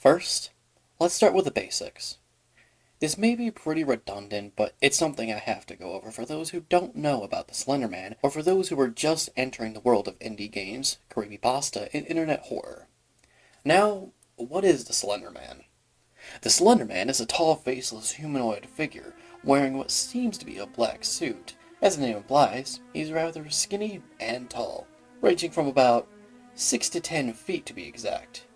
First, let's start with the basics. This may be pretty redundant, but it's something I have to go over for those who don't know about the Slender Man, or for those who are just entering the world of indie games, creepypasta, and internet horror. Now, what is the Slender Man? The Slender Man is a tall, faceless humanoid figure wearing what seems to be a black suit. As the name implies, he's rather skinny and tall, ranging from about 6 to 10 feet to be exact.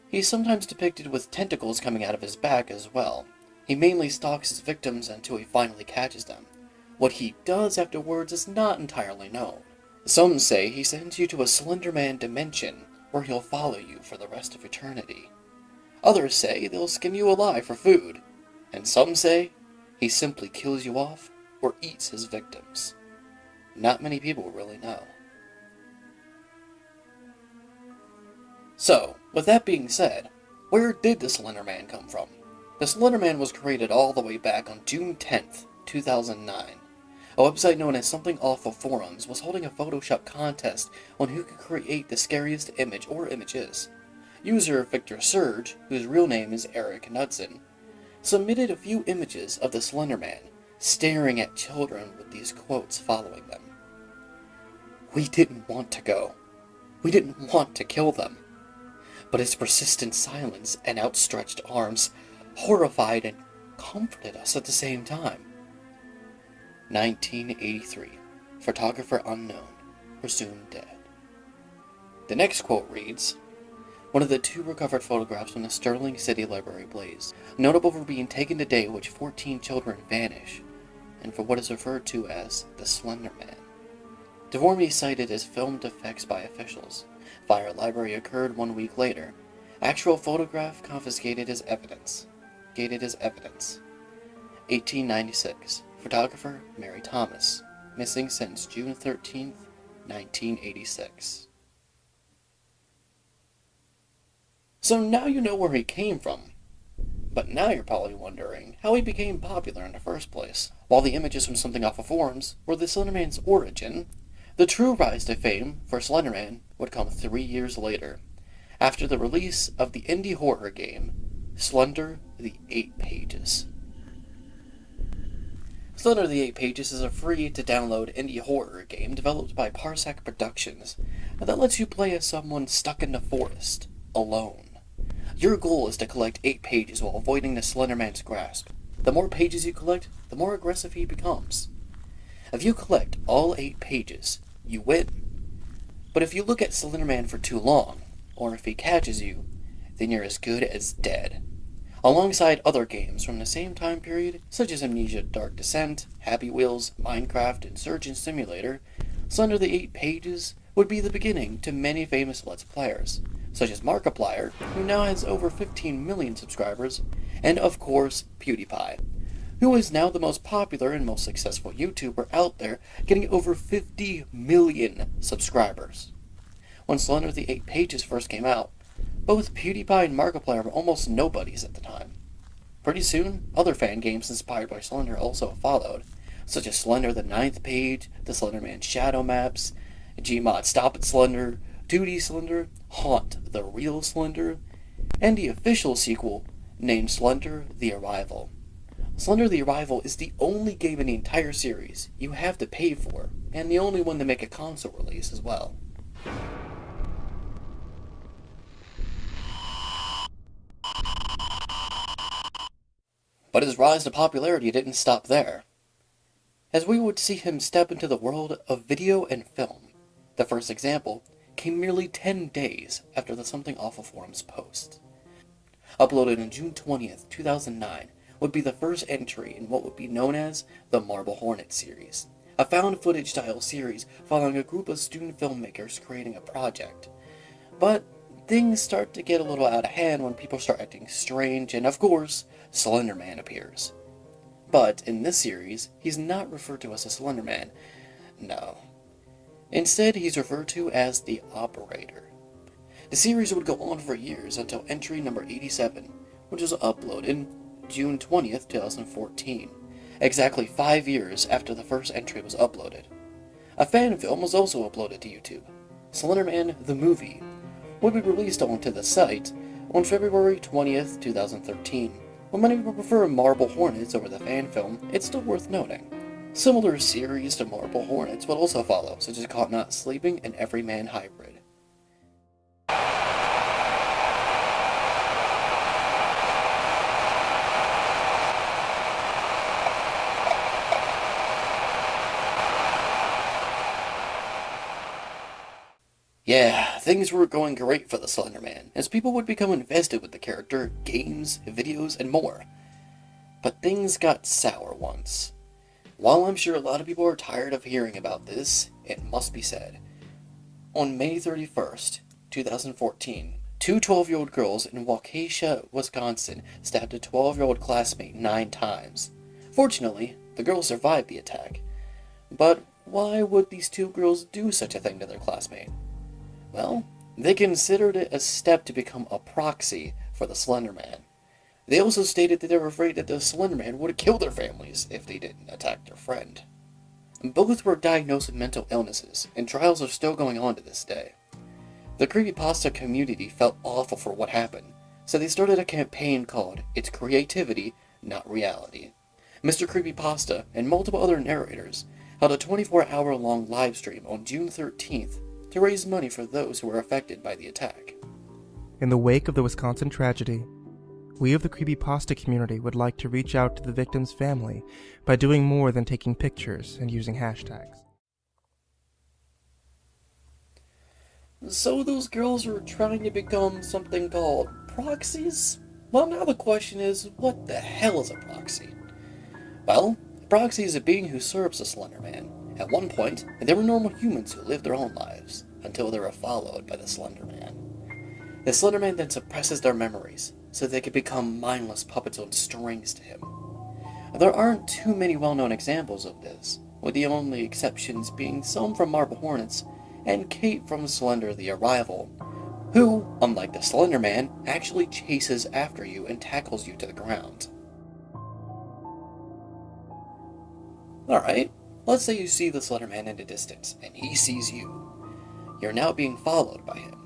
He's sometimes depicted with tentacles coming out of his back as well. He mainly stalks his victims until he finally catches them. What he does afterwards is not entirely known. Some say he sends you to a Slender Man dimension, where he'll follow you for the rest of eternity. Others say they'll skin you alive for food, and some say he simply kills you off or eats his victims. Not many people really know. So, with that being said, where did the Slender Man come from? The Slender Man was created all the way back on June 10th, 2009. A website known as Something Awful Forums was holding a Photoshop contest on who could create the scariest image or images. User Victor Surge, whose real name is Eric Knudsen, submitted a few images of the Slender Man, staring at children with these quotes following them. "We didn't want to go. We didn't want to kill them. But his persistent silence and outstretched arms horrified and comforted us at the same time." 1983. Photographer unknown, presumed dead. The next quote reads, "One of the 2 recovered photographs from the Sterling City Library blaze, notable for being taken today in which 14 children vanish, and for what is referred to as the Slender Man. Deformity cited as filmed effects by officials. Fire at library occurred 1 week later. Actual photograph confiscated as evidence. 1896. Photographer Mary Thomas. Missing since June 13th, 1986. So now you know where he came from. But now you're probably wondering how he became popular in the first place. While the images from Something Awful Forums were the Slender Man's origin, the true rise to fame for Slender Man would come 3 years later, after the release of the indie horror game, Slender the 8 Pages. Slender the 8 Pages is a free-to-download indie horror game developed by Parsec Productions that lets you play as someone stuck in the forest, alone. Your goal is to collect 8 pages while avoiding the Slender Man's grasp. The more pages you collect, the more aggressive he becomes. If you collect all 8 pages, you win. But if you look at Slender Man for too long, or if he catches you, then you're as good as dead. Alongside other games from the same time period, such as Amnesia Dark Descent, Happy Wheels, Minecraft, and Surgeon Simulator, Slender the 8 Pages would be the beginning to many famous Let's Players, such as Markiplier, who now has over 15 million subscribers, and of course, PewDiePie, who is now the most popular and most successful YouTuber out there, getting over 50 million subscribers. When Slender the 8 Pages first came out, both PewDiePie and Markiplier were almost nobodies at the time. Pretty soon, other fan games inspired by Slender also followed, such as Slender the 9th Page, the Slender Man Shadow Maps, Gmod Stop It Slender, 2D Slender, Haunt the Real Slender, and the official sequel named Slender the Arrival. Slender the Arrival is the only game in the entire series you have to pay for, and the only one to make a console release as well. But his rise to popularity didn't stop there, as we would see him step into the world of video and film. The first example came merely 10 days after the Something Awful Forums post. Uploaded on June 20th, 2009, would be the first entry in what would be known as the Marble Hornet series, a found-footage-style series following a group of student filmmakers creating a project. But things start to get a little out of hand when people start acting strange, and of course, Slender Man appears. But in this series, he's not referred to as a Slender Man. No. Instead, he's referred to as the Operator. The series would go on for years until entry number 87, which was uploaded June 20th, 2014, exactly 5 years after the first entry was uploaded. A fan film was also uploaded to YouTube, Slender Man the Movie, would be released onto the site on February 20th, 2013. While many people prefer Marble Hornets over the fan film, it's still worth noting. Similar series to Marble Hornets would also follow, such as Caught Not Sleeping and Everyman Hybrid. Yeah, things were going great for the Slender Man, as people would become invested with the character, games, videos, and more. But things got sour once. While I'm sure a lot of people are tired of hearing about this, it must be said. On May 31st, 2014, two 12-year-old girls in Waukesha, Wisconsin stabbed a 12-year-old classmate 9 times. Fortunately, the girls survived the attack. But why would these two girls do such a thing to their classmate? Well, they considered it a step to become a proxy for the Slender Man. They also stated that they were afraid that the Slender Man would kill their families if they didn't attack their friend. Both were diagnosed with mental illnesses, and trials are still going on to this day. The creepypasta community felt awful for what happened, so they started a campaign called It's Creativity, Not Reality. Mr. Creepypasta and multiple other narrators held a 24-hour-long live stream on June 13th to raise money for those who were affected by the attack. In the wake of the Wisconsin tragedy, we of the creepypasta community would like to reach out to the victim's family by doing more than taking pictures and using hashtags. So those girls are trying to become something called proxies? Well, now the question is, what the hell is a proxy? Well, a proxy is a being who serves the Slender Man. At one point, they were normal humans who lived their own lives, until they were followed by the Slender Man. The Slender Man then suppresses their memories, so they could become mindless puppets on strings to him. There aren't too many well-known examples of this, with the only exceptions being some from Marble Hornets and Kate from Slender the Arrival, who, unlike the Slender Man, actually chases after you and tackles you to the ground. Alright, let's say you see the Slender Man in the distance, and he sees you. You're now being followed by him.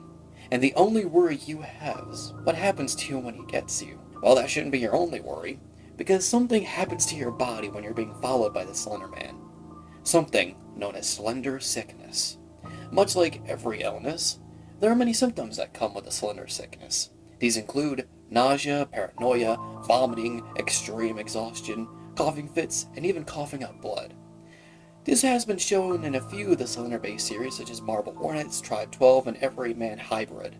And the only worry you have is what happens to you when he gets you. Well, that shouldn't be your only worry, because something happens to your body when you're being followed by the Slender Man. Something known as slender sickness. Much like every illness, there are many symptoms that come with the slender sickness. These include nausea, paranoia, vomiting, extreme exhaustion, coughing fits, and even coughing up blood. This has been shown in a few of the Slender-based series such as Marble Hornets, Tribe 12, and Everyman Hybrid.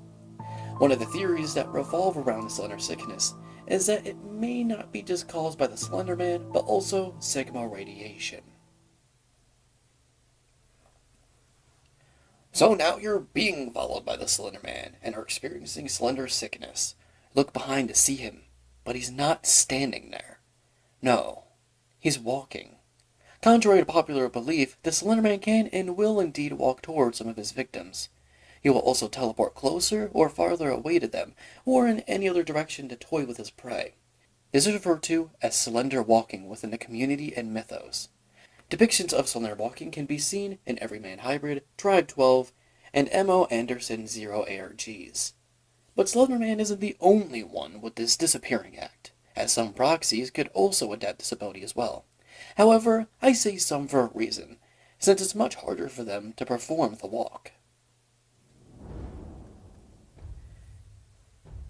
One of the theories that revolve around the Slender sickness is that it may not be just caused by the Slender Man, but also Sigma radiation. So now you're being followed by the Slender Man and are experiencing slender sickness. Look behind to see him, but he's not standing there. No, he's walking. Contrary to popular belief, the Slender Man can and will indeed walk towards some of his victims. He will also teleport closer or farther away to them, or in any other direction to toy with his prey. This is referred to as slender walking within the community and mythos. Depictions of slender walking can be seen in Everyman Hybrid, Tribe 12, and M.O. Anderson Zero ARGs. But Slender Man isn't the only one with this disappearing act, as some proxies could also adapt this ability as well. However, I say some for a reason, since it's much harder for them to perform the walk.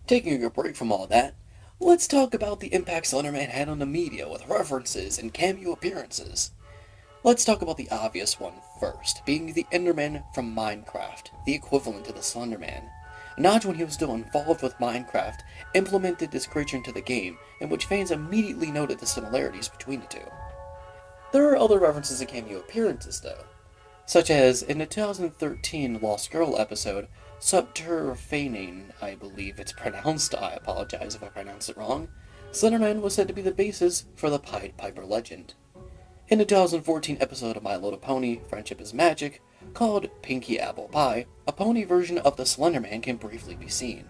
Taking a break from all that, let's talk about the impact Slender Man had on the media with references and cameo appearances. Let's talk about the obvious one first, being the Enderman from Minecraft, the equivalent to the Slender Man. Notch, when he was still involved with Minecraft, implemented this creature into the game, in which fans immediately noted the similarities between the two. There are other references and cameo appearances, though, such as in the 2013 Lost Girl episode, Subterranean, I believe it's pronounced, I apologize if I pronounce it wrong. Slender Man was said to be the basis for the Pied Piper legend. In the 2014 episode of My Little Pony, Friendship is Magic, called Pinky Apple Pie, a pony version of the Slender Man can briefly be seen.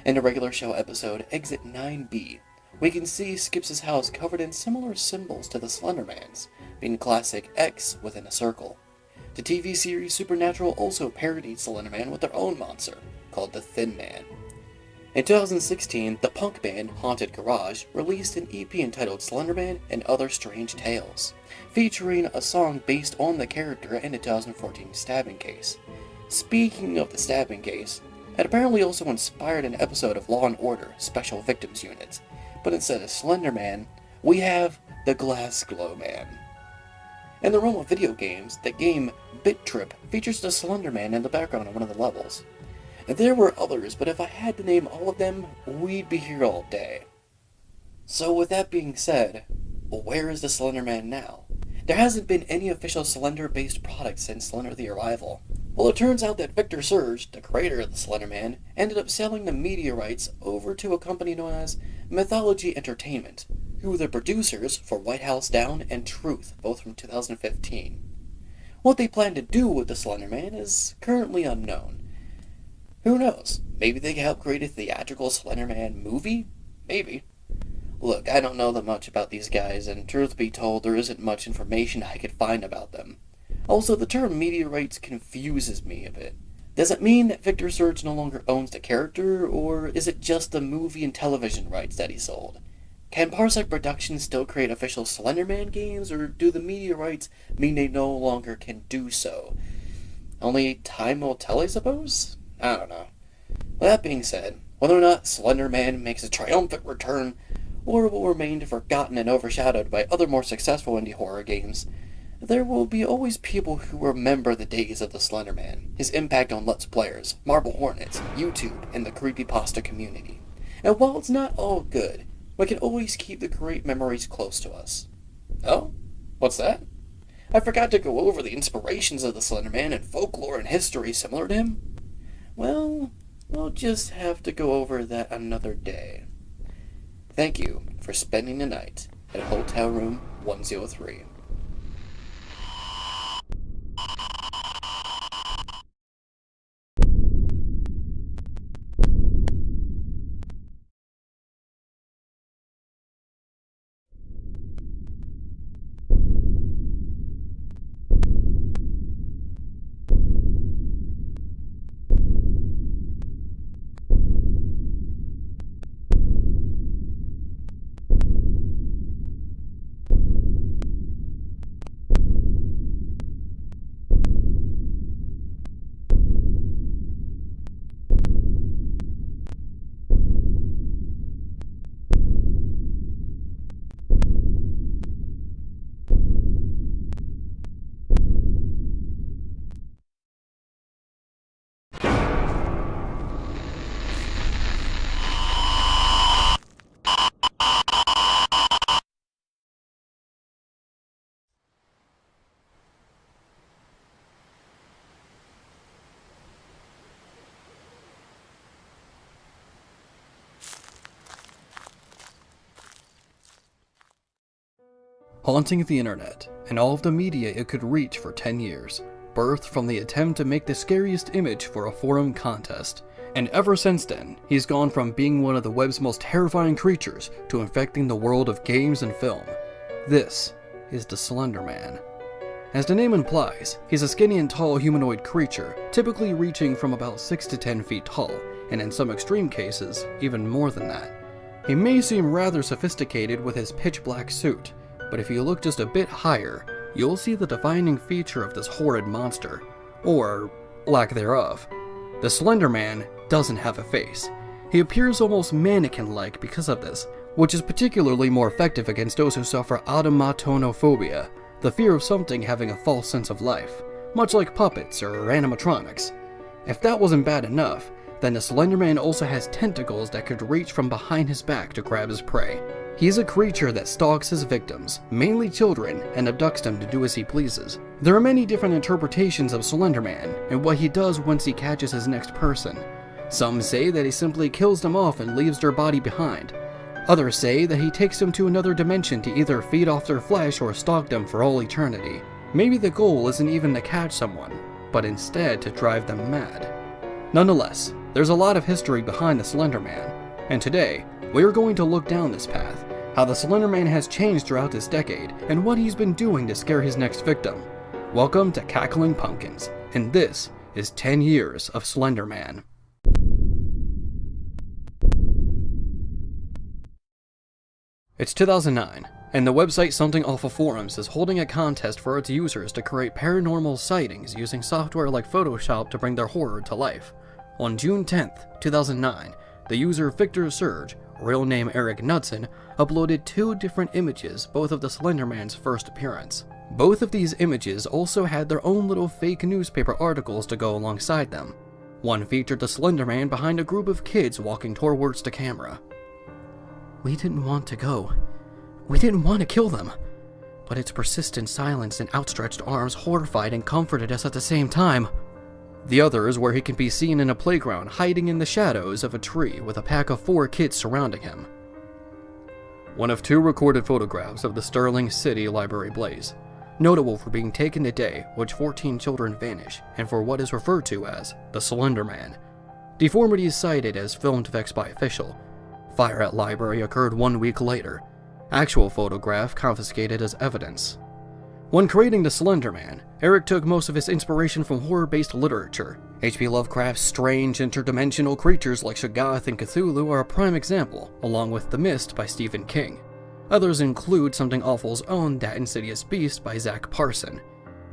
In the regular show episode Exit 9B, we can see Skips' house covered in similar symbols to the Slender Man's, being classic X within a circle. The TV series Supernatural also parodied Slender Man with their own monster, called The Thin Man. In 2016, the punk band Haunted Garage released an EP entitled Slender Man and Other Strange Tales, featuring a song based on the character in the 2014 stabbing case. Speaking of the stabbing case, it apparently also inspired an episode of Law & Order Special Victims Unit, but instead of Slender Man, we have the Glass Glow Man. In the realm of video games, the game Bit Trip features the Slender Man in the background of one of the levels. There were others, but if I had to name all of them, we'd be here all day. So with that being said, where is the Slender Man now? There hasn't been any official Slender-based product since Slender the Arrival. Well, it turns out that Victor Surge, the creator of the Slender Man, ended up selling the media rights over to a company known as Mythology Entertainment, who were the producers for White House Down and Truth, both from 2015. What they plan to do with the Slender Man is currently unknown. Who knows? Maybe they can help create a theatrical Slender Man movie? Maybe. Look, I don't know that much about these guys, and truth be told, there isn't much information I could find about them. Also, the term media rights confuses me a bit. Does it mean that Victor Surge no longer owns the character, or is it just the movie and television rights that he sold? Can Parsec Productions still create official Slender Man games, or do the media rights mean they no longer can do so? Only time will tell, I suppose? I don't know. With that being said, whether or not Slender Man makes a triumphant return, or will remain forgotten and overshadowed by other more successful indie horror games, there will be always people who remember the days of the Slender Man, his impact on Let's Players, Marble Hornets, YouTube, and the creepypasta community. And while it's not all good, we can always keep the great memories close to us. Oh? What's that? I forgot to go over the inspirations of the Slender Man and folklore and history similar to him. Well, we'll just have to go over that another day. Thank you for spending the night at Hotel Room 103. Haunting the internet, and all of the media it could reach for 10 years, birthed from the attempt to make the scariest image for a forum contest. And ever since then, he's gone from being one of the web's most terrifying creatures to infecting the world of games and film. This is the Slender Man. As the name implies, he's a skinny and tall humanoid creature, typically reaching from about 6 to 10 feet tall, and in some extreme cases, even more than that. He may seem rather sophisticated with his pitch black suit, but if you look just a bit higher, you'll see the defining feature of this horrid monster, or lack thereof. The Slender Man doesn't have a face. He appears almost mannequin-like because of this, which is particularly more effective against those who suffer automatonophobia, the fear of something having a false sense of life, much like puppets or animatronics. If that wasn't bad enough, then the Slender Man also has tentacles that could reach from behind his back to grab his prey. He's a creature that stalks his victims, mainly children, and abducts them to do as he pleases. There are many different interpretations of Slender Man and what he does once he catches his next person. Some say that he simply kills them off and leaves their body behind. Others say that he takes them to another dimension to either feed off their flesh or stalk them for all eternity. Maybe the goal isn't even to catch someone, but instead to drive them mad. Nonetheless, there's a lot of history behind the Slender Man, and today, we are going to look down this path, how the Slender Man has changed throughout this decade, and what he's been doing to scare his next victim. Welcome to Cackling Pumpkins, and this is 10 Years of Slender Man. It's 2009, and the website Something Awful Forums is holding a contest for its users to create paranormal sightings using software like Photoshop to bring their horror to life. On June 10th, 2009, the user Victor Surge, real name Eric Knudsen, uploaded 2 different images, both of the Slender Man's first appearance. Both of these images also had their own little fake newspaper articles to go alongside them. One featured the Slender Man behind a group of kids walking towards the camera. "We didn't want to go. We didn't want to kill them. But its persistent silence and outstretched arms horrified and comforted us at the same time." The other is where he can be seen in a playground hiding in the shadows of a tree with a pack of 4 kids surrounding him. One of 2 recorded photographs of the Sterling City Library blaze, notable for being taken the day which 14 children vanish and for what is referred to as the Slender Man. Deformities cited as film defects by official. Fire at library occurred 1 week later. Actual photograph confiscated as evidence. When creating the Slender Man, Eric took most of his inspiration from horror-based literature. H.P. Lovecraft's strange interdimensional creatures like Shoggoth and Cthulhu are a prime example, along with The Mist by Stephen King. Others include Something Awful's own That Insidious Beast by Zach Parson.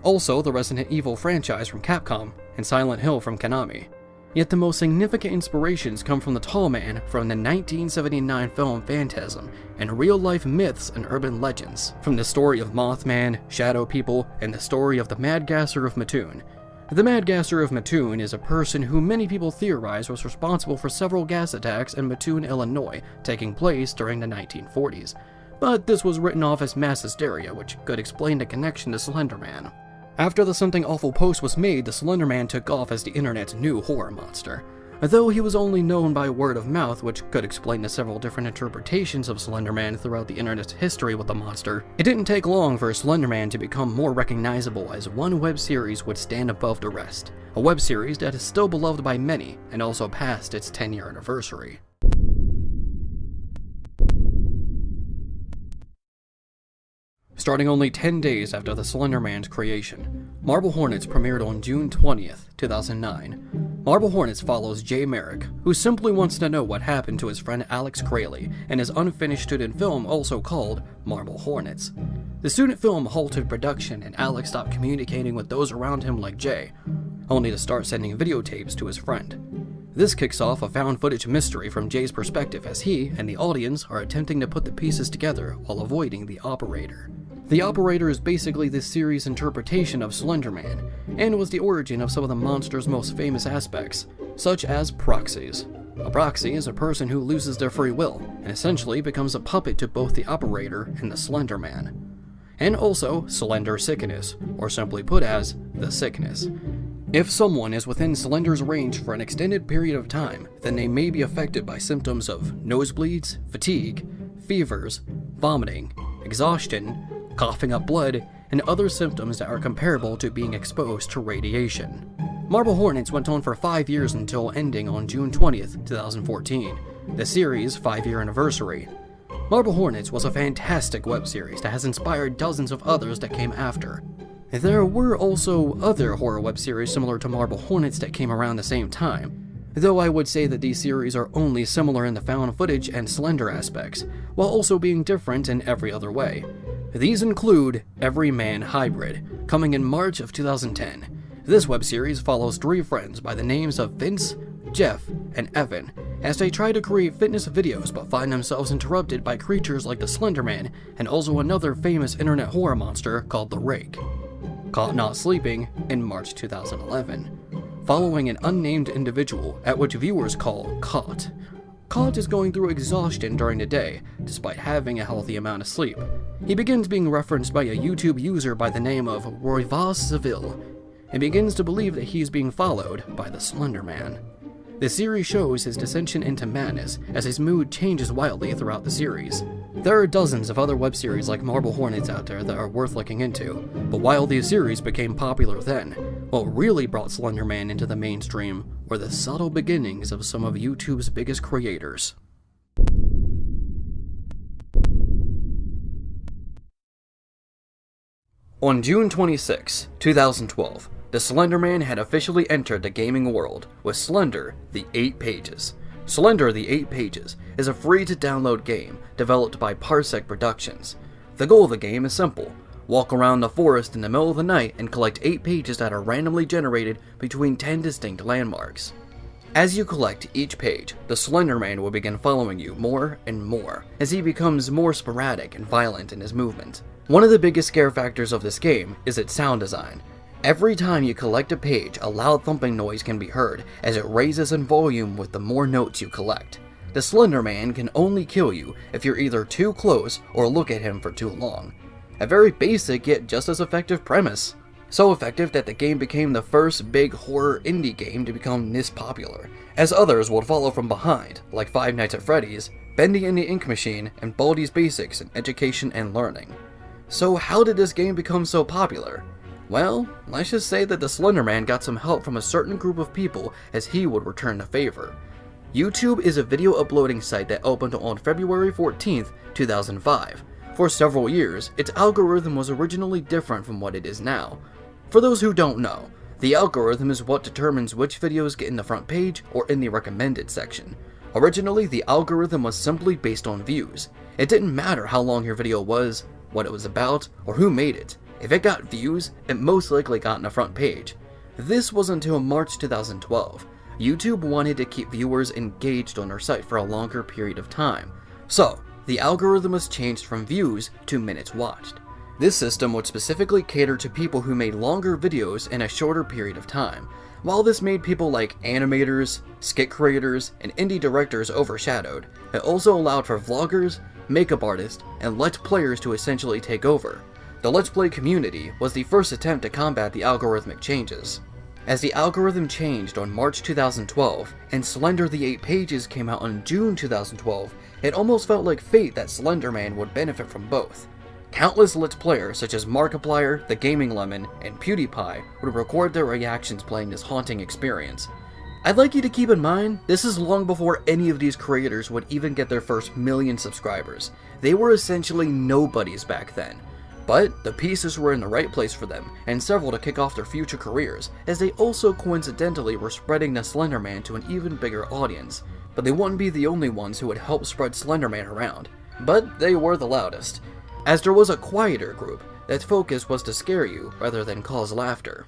Also the Resident Evil franchise from Capcom and Silent Hill from Konami. Yet the most significant inspirations come from the Tall Man from the 1979 film Phantasm, and real-life myths and urban legends, from the story of Mothman, Shadow People, and the story of the Mad Gasser of Mattoon. The Mad Gasser of Mattoon is a person who many people theorize was responsible for several gas attacks in Mattoon, Illinois, taking place during the 1940s. But this was written off as mass hysteria, which could explain the connection to Slender Man. After the Something Awful post was made, the Slender Man took off as the internet's new horror monster. Though he was only known by word of mouth, which could explain the several different interpretations of Slender Man throughout the internet's history with the monster, it didn't take long for Slender Man to become more recognizable as one web series would stand above the rest. A web series that is still beloved by many and also passed its 10-year anniversary. Starting only 10 days after the Slender Man's creation, Marble Hornets premiered on June 20th, 2009. Marble Hornets follows Jay Merrick, who simply wants to know what happened to his friend Alex Crayley in his unfinished student film also called Marble Hornets. The student film halted production and Alex stopped communicating with those around him like Jay, only to start sending videotapes to his friend. This kicks off a found footage mystery from Jay's perspective as he and the audience are attempting to put the pieces together while avoiding the operator. The operator is basically this series' interpretation of Slender Man, and was the origin of some of the monster's most famous aspects, such as proxies. A proxy is a person who loses their free will, and essentially becomes a puppet to both the operator and the Slender Man. And also, Slender Sickness, or simply put as, the sickness. If someone is within Slender's range for an extended period of time, then they may be affected by symptoms of nosebleeds, fatigue, fevers, vomiting, exhaustion, coughing up blood, and other symptoms that are comparable to being exposed to radiation. Marble Hornets went on for 5 years until ending on June 20th, 2014, the series' 5-year anniversary. Marble Hornets was a fantastic web series that has inspired dozens of others that came after. There were also other horror web series similar to Marble Hornets that came around the same time, though I would say that these series are only similar in the found footage and Slender aspects, while also being different in every other way. These include Everyman Hybrid, coming in March of 2010. This web series follows 3 friends by the names of Vince, Jeff, and Evan, as they try to create fitness videos but find themselves interrupted by creatures like the Slender Man and also another famous internet horror monster called the Rake. Caught Not Sleeping in March 2011, following an unnamed individual at which viewers call Caught. Caught is going through exhaustion during the day, despite having a healthy amount of sleep. He begins being referenced by a YouTube user by the name of Royvas Seville, and begins to believe that he is being followed by the Slender Man. The series shows his descension into madness as his mood changes wildly throughout the series. There are dozens of other web series like Marble Hornets out there that are worth looking into, but while these series became popular then, what really brought Slender Man into the mainstream were the subtle beginnings of some of YouTube's biggest creators. On June 26, 2012, the Slender Man had officially entered the gaming world with Slender, the 8 Pages. Slender the 8 Pages is a free-to-download game developed by Parsec Productions. The goal of the game is simple. Walk around the forest in the middle of the night and collect 8 pages that are randomly generated between 10 distinct landmarks. As you collect each page, the Slender Man will begin following you more and more, as he becomes more sporadic and violent in his movement. One of the biggest scare factors of this game is its sound design. Every time you collect a page, a loud thumping noise can be heard, as it raises in volume with the more notes you collect. The Slender Man can only kill you if you're either too close or look at him for too long. A very basic yet just as effective premise. So effective that the game became the first big horror indie game to become this popular, as others would follow from behind, like Five Nights at Freddy's, Bendy and the Ink Machine, and Baldi's Basics in Education and Learning. So how did this game become so popular? Well, let's just say that the Slender Man got some help from a certain group of people as he would return the favor. YouTube is a video uploading site that opened on February 14th, 2005. For several years, its algorithm was originally different from what it is now. For those who don't know, the algorithm is what determines which videos get in the front page or in the recommended section. Originally, the algorithm was simply based on views. It didn't matter how long your video was, what it was about, or who made it. If it got views, it most likely got in the front page. This was until March 2012. YouTube wanted to keep viewers engaged on their site for a longer period of time. So, the algorithm was changed from views to minutes watched. This system would specifically cater to people who made longer videos in a shorter period of time. While this made people like animators, skit creators, and indie directors overshadowed, it also allowed for vloggers, makeup artists, and Let's Players to essentially take over. The Let's Play community was the first attempt to combat the algorithmic changes. As the algorithm changed on March 2012, and Slender the 8 Pages came out in June 2012, it almost felt like fate that Slender Man would benefit from both. Countless Let's Players such as Markiplier, The Gaming Lemon, and PewDiePie would record their reactions playing this haunting experience. I'd like you to keep in mind, this is long before any of these creators would even get their first million subscribers. They were essentially nobodies back then. But the pieces were in the right place for them, and several to kick off their future careers, as they also coincidentally were spreading the Slender Man to an even bigger audience. But they wouldn't be the only ones who would help spread Slender Man around. But they were the loudest, as there was a quieter group that focus was to scare you rather than cause laughter.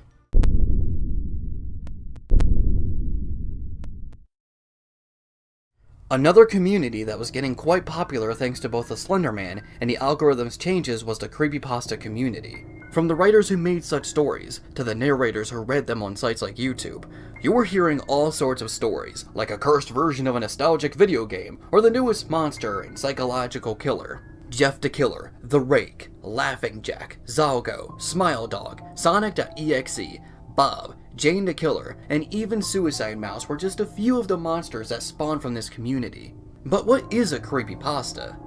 Another community that was getting quite popular thanks to both the Slender Man and the algorithm's changes was the creepypasta community. From the writers who made such stories, to the narrators who read them on sites like YouTube, you were hearing all sorts of stories, like a cursed version of a nostalgic video game, or the newest monster and psychological killer. Jeff the Killer, The Rake, Laughing Jack, Zalgo, Smile Dog, Sonic.exe, Bob, Jane the Killer, and even Suicide Mouse were just a few of the monsters that spawned from this community. But what is a creepypasta?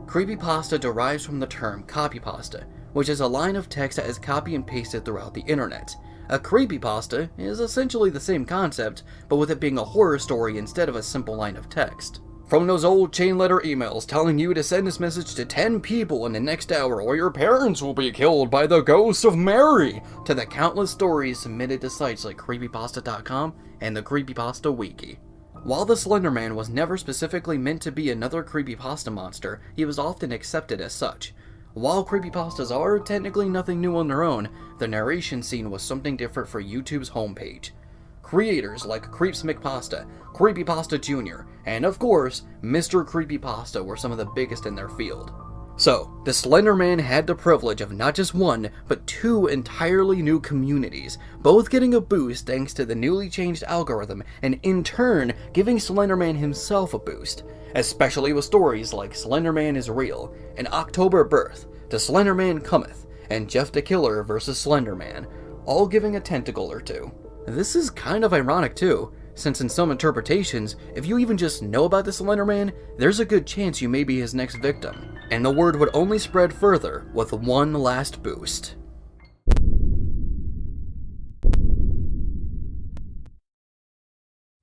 Creepypasta derives from the term copypasta, which is a line of text that is copy and pasted throughout the internet. A creepypasta is essentially the same concept, but with it being a horror story instead of a simple line of text. From those old chain letter emails telling you to send this message to 10 people in the next hour or your parents will be killed by the ghost of Mary, to the countless stories submitted to sites like creepypasta.com and the Creepypasta Wiki. While the Slender Man was never specifically meant to be another creepypasta monster, he was often accepted as such. While creepypastas are technically nothing new on their own, the narration scene was something different for YouTube's homepage. Creators like Creeps McPasta, Creepypasta Jr., and of course, Mr. Creepypasta were some of the biggest in their field. So, the Slender Man had the privilege of not just one, but 2 entirely new communities, both getting a boost thanks to the newly changed algorithm, and in turn, giving Slender Man himself a boost, especially with stories like Slender Man is Real, and October Birth, The Slender Man Cometh, and Jeff the Killer vs. Slender Man, all giving a tentacle or two. This is kind of ironic too, since in some interpretations, if you even just know about the Slender Man, there's a good chance you may be his next victim, and the word would only spread further with one last boost.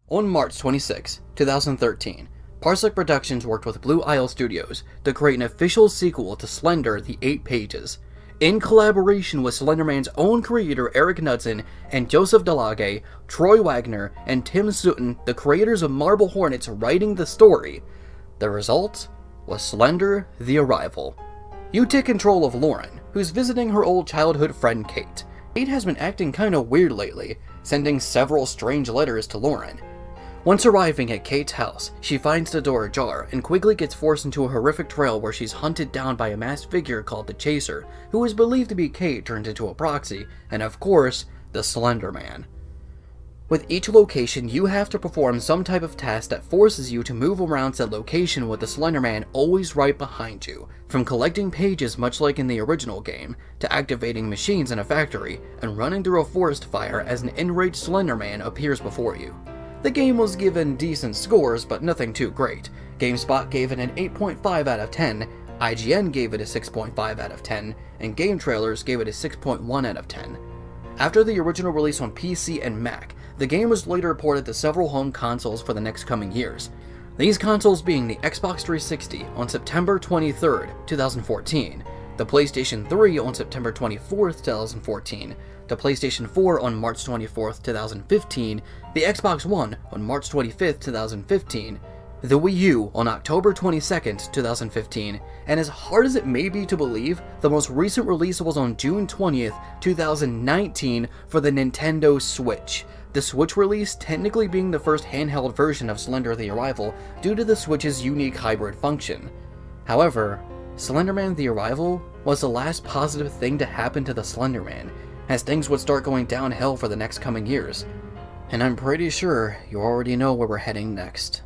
On March 26, 2013, Parsec Productions worked with Blue Isle Studios to create an official sequel to Slender the 8 Pages. In collaboration with Slenderman's own creator Eric Knudsen and Joseph Delage, Troy Wagner, and Tim Sutton, the creators of Marble Hornets, writing the story, the result was Slender the Arrival. You take control of Lauren, who's visiting her old childhood friend Kate. Kate has been acting kinda weird lately, sending several strange letters to Lauren. Once arriving at Kate's house, she finds the door ajar and quickly gets forced into a horrific trail where she's hunted down by a masked figure called the Chaser, who is believed to be Kate turned into a proxy, and of course, the Slender Man. With each location, you have to perform some type of task that forces you to move around said location with the Slender Man always right behind you, from collecting pages much like in the original game, to activating machines in a factory, and running through a forest fire as an enraged Slender Man appears before you. The game was given decent scores, but nothing too great. GameSpot gave it an 8.5 out of 10, IGN gave it a 6.5 out of 10, and Game Trailers gave it a 6.1 out of 10. After the original release on PC and Mac, the game was later ported to several home consoles for the next coming years. These consoles being the Xbox 360 on September 23rd, 2014, the PlayStation 3 on September 24th, 2014, the PlayStation 4 on March 24th, 2015, the Xbox One on March 25th, 2015, the Wii U on October 22nd, 2015, and as hard as it may be to believe, the most recent release was on June 20th, 2019 for the Nintendo Switch. The Switch release technically being the first handheld version of Slender the Arrival due to the Switch's unique hybrid function. However, Slender Man the Arrival was the last positive thing to happen to the Slender Man, as things would start going downhill for the next coming years. And I'm pretty sure you already know where we're heading next.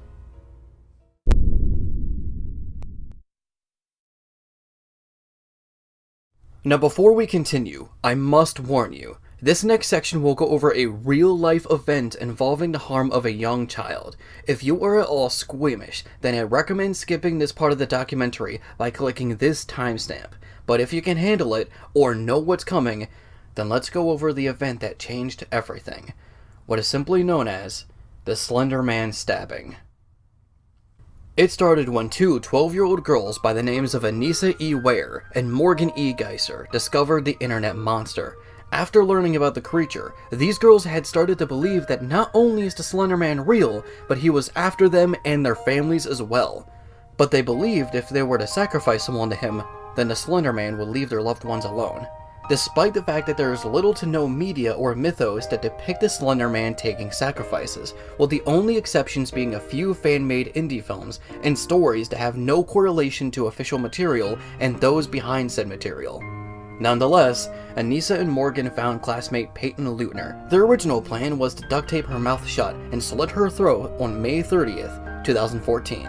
Now before we continue, I must warn you, this next section will go over a real-life event involving the harm of a young child. If you are at all squeamish, then I recommend skipping this part of the documentary by clicking this timestamp. But if you can handle it, or know what's coming, then let's go over the event that changed everything. What is simply known as the Slender Man stabbing. It started when two 12-year-old girls by the names of Anissa E. Ware and Morgan E. Geiser discovered the internet monster. After learning about the creature, these girls had started to believe that not only is the Slender Man real, but he was after them and their families as well. But they believed if they were to sacrifice someone to him, then the Slender Man would leave their loved ones alone. Despite the fact that there is little to no media or mythos that depict the Slender Man taking sacrifices, with the only exceptions being a few fan-made indie films and stories that have no correlation to official material and those behind said material. Nonetheless, Anissa and Morgan found classmate Peyton Leutner. Their original plan was to duct tape her mouth shut and slit her throat on May 30th, 2014.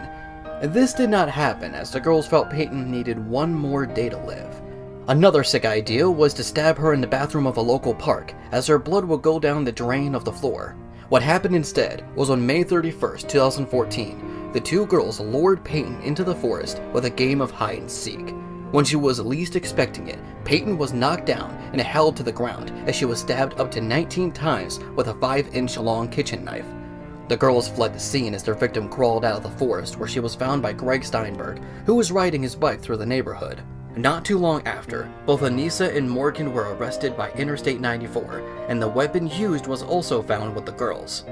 This did not happen as the girls felt Peyton needed one more day to live. Another sick idea was to stab her in the bathroom of a local park, as her blood would go down the drain of the floor. What happened instead was on May 31st, 2014, the two girls lured Peyton into the forest with a game of hide and seek. When she was least expecting it, Peyton was knocked down and held to the ground as she was stabbed up to 19 times with a 5-inch long kitchen knife. The girls fled the scene as their victim crawled out of the forest, where she was found by Greg Steinberg, who was riding his bike through the neighborhood. Not too long after, both Anissa and Morgan were arrested by Interstate 94, and the weapon used was also found with the girls.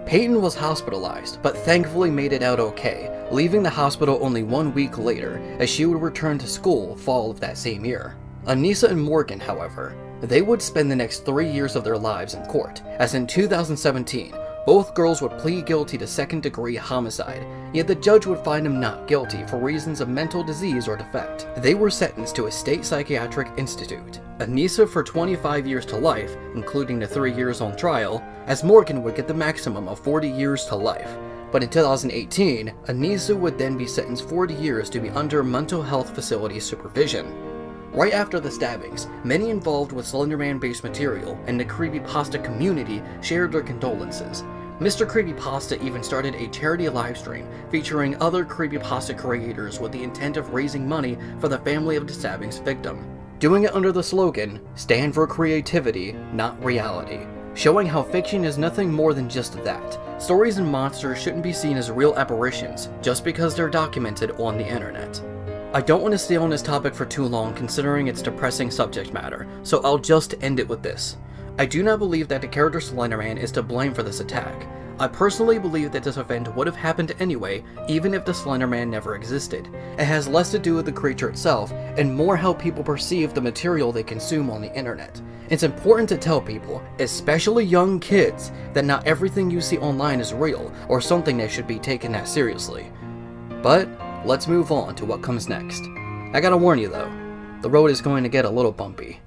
Peyton was hospitalized, but thankfully made it out okay, leaving the hospital only 1 week later, as she would return to school fall of that same year. Anissa and Morgan, however, they would spend the next 3 years of their lives in court, as in 2017, both girls would plead guilty to second-degree homicide, yet the judge would find them not guilty for reasons of mental disease or defect. They were sentenced to a state psychiatric institute. Anissa for 25 years to life, including the 3 years on trial, as Morgan would get the maximum of 40 years to life. But in 2018, Anissa would then be sentenced 40 years to be under mental health facility supervision. Right after the stabbings, many involved with Slender Man-based material and the creepypasta community shared their condolences. Mr. Creepypasta even started a charity livestream featuring other creepypasta creators with the intent of raising money for the family of the stabbing's victim. Doing it under the slogan, "Stand for creativity, not reality," showing how fiction is nothing more than just that. Stories and monsters shouldn't be seen as real apparitions just because they're documented on the internet. I don't want to stay on this topic for too long considering its depressing subject matter, so I'll just end it with this. I do not believe that the character Slender Man is to blame for this attack. I personally believe that this event would have happened anyway, even if the Slender Man never existed. It has less to do with the creature itself, and more how people perceive the material they consume on the internet. It's important to tell people, especially young kids, that not everything you see online is real, or something that should be taken that seriously. But, let's move on to what comes next. I gotta warn you though, the road is going to get a little bumpy.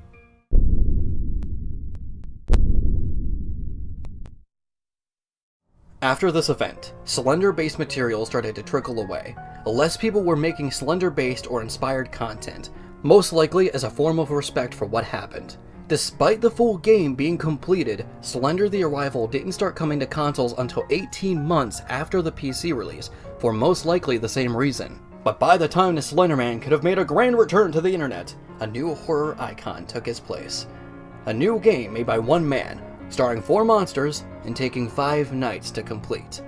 After this event, Slender-based material started to trickle away. Less people were making Slender-based or inspired content, most likely as a form of respect for what happened. Despite the full game being completed, Slender the Arrival didn't start coming to consoles until 18 months after the PC release, for most likely the same reason. But by the time the Slender Man could have made a grand return to the internet, a new horror icon took his place. A new game made by one man, starring 4 monsters and taking 5 nights to complete.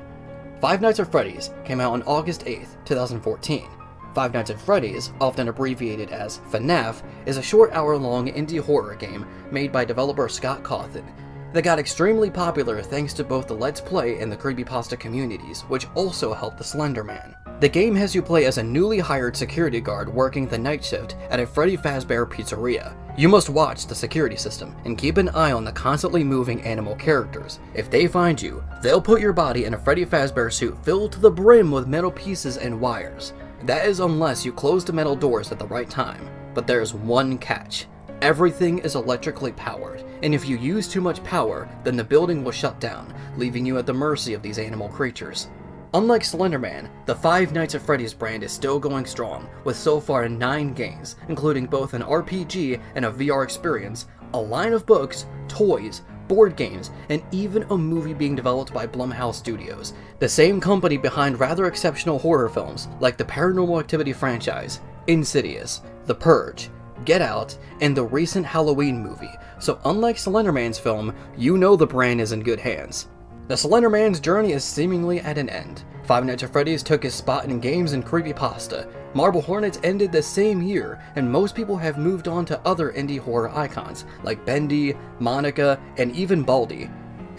Five Nights at Freddy's came out on August 8th, 2014. Five Nights at Freddy's, often abbreviated as FNAF, is a short hour-long indie horror game made by developer Scott Cawthon that got extremely popular thanks to both the Let's Play and the creepypasta communities, which also helped the Slender Man. The game has you play as a newly hired security guard working the night shift at a Freddy Fazbear pizzeria. You must watch the security system and keep an eye on the constantly moving animal characters. If they find you, they'll put your body in a Freddy Fazbear suit filled to the brim with metal pieces and wires. That is unless you close the metal doors at the right time. But there's one catch. Everything is electrically powered, and if you use too much power, then the building will shut down, leaving you at the mercy of these animal creatures. Unlike Slender Man, the Five Nights at Freddy's brand is still going strong, with so far 9 games, including both an RPG and a VR experience, a line of books, toys, board games, and even a movie being developed by Blumhouse Studios, the same company behind rather exceptional horror films like the Paranormal Activity franchise, Insidious, The Purge, Get Out, and the recent Halloween movie, so unlike Slender Man's film, you know the brand is in good hands. The Slender Man's journey is seemingly at an end. Five Nights at Freddy's took his spot in games and creepypasta. Marble Hornets ended the same year, and most people have moved on to other indie horror icons like Bendy, Monica, and even Baldi.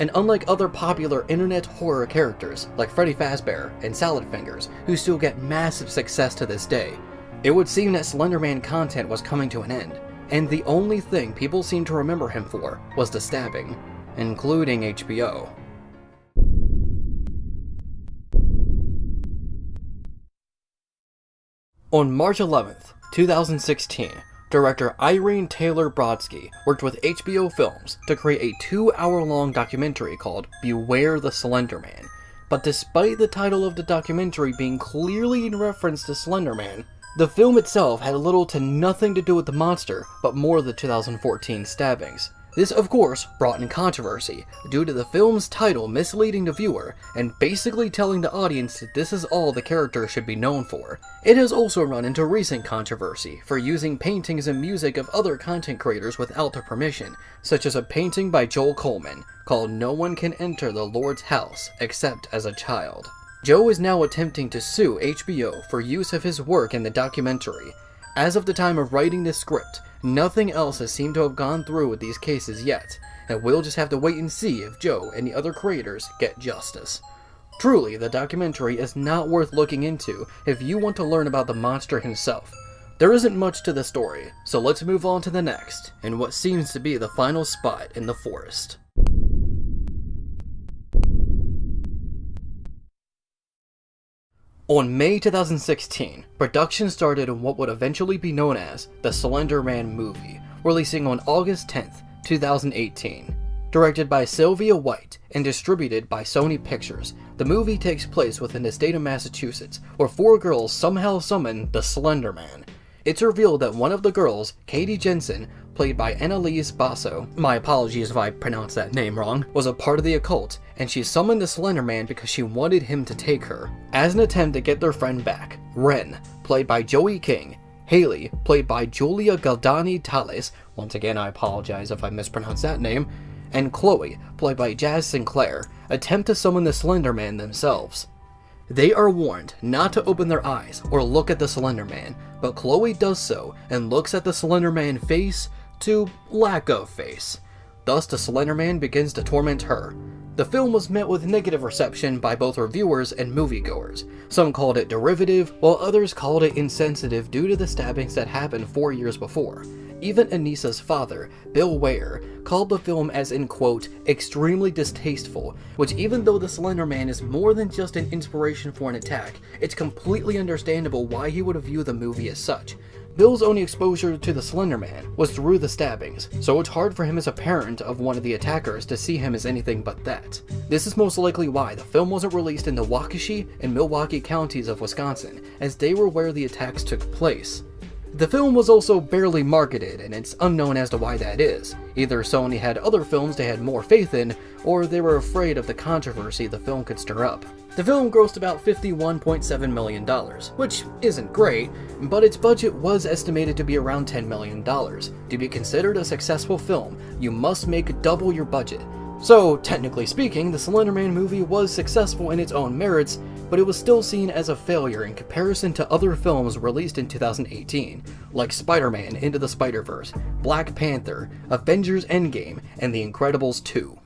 And unlike other popular internet horror characters like Freddy Fazbear and Salad Fingers, who still get massive success to this day, it would seem that Slender Man content was coming to an end, and the only thing people seem to remember him for was the stabbing, including HBO. On March 11th, 2016, director Irene Taylor Brodsky worked with HBO Films to create a 2-hour-long documentary called Beware the Slender Man. But despite the title of the documentary being clearly in reference to Slender Man, the film itself had little to nothing to do with the monster, but more the 2014 stabbings. This, of course, brought in controversy, due to the film's title misleading the viewer, and basically telling the audience that this is all the character should be known for. It has also run into recent controversy for using paintings and music of other content creators without their permission, such as a painting by Joel Coleman, called "No One Can Enter the Lord's House Except as a Child." Joe is now attempting to sue HBO for use of his work in the documentary. As of the time of writing this script, nothing else has seemed to have gone through with these cases yet, and we'll just have to wait and see if Joe and the other creators get justice. Truly, the documentary is not worth looking into if you want to learn about the monster himself. There isn't much to the story, so let's move on to the next, and what seems to be the final spot in the forest. On May 2016, production started on what would eventually be known as the Slender Man movie, releasing on August 10th, 2018. Directed by Sylvia White and distributed by Sony Pictures, the movie takes place within the state of Massachusetts, where 4 girls somehow summon the Slender Man. It's revealed that one of the girls, Katie Jensen, played by Annalise Basso, my apologies if I pronounced that name wrong, was a part of the occult, and she summoned the Slender Man because she wanted him to take her. As an attempt to get their friend back, Ren, played by Joey King, Haley, played by Julia Galdani Tales, once again I apologize if I mispronounced that name, and Chloe, played by Jazz Sinclair, attempt to summon the Slender Man themselves. They are warned not to open their eyes or look at the Slender Man, but Chloe does so and looks at the Slender Man face to lack of face. Thus, the Slender Man begins to torment her. The film was met with negative reception by both reviewers and moviegoers. Some called it derivative, while others called it insensitive due to the stabbings that happened 4 years before. Even Anissa's father, Bill Ware, called the film as in quote, extremely distasteful, which even though the Slender Man is more than just an inspiration for an attack, it's completely understandable why he would view the movie as such. Bill's only exposure to the Slender Man was through the stabbings, so it's hard for him as a parent of one of the attackers to see him as anything but that. This is most likely why the film wasn't released in the Waukesha and Milwaukee counties of Wisconsin, as they were where the attacks took place. The film was also barely marketed, and it's unknown as to why that is. Either Sony had other films they had more faith in, or they were afraid of the controversy the film could stir up. The film grossed about $51.7 million, which isn't great, but its budget was estimated to be around $10 million. To be considered a successful film, you must make double your budget. So, technically speaking, the Slender Man movie was successful in its own merits, but it was still seen as a failure in comparison to other films released in 2018, like Spider-Man Into the Spider-Verse, Black Panther, Avengers Endgame, and The Incredibles 2.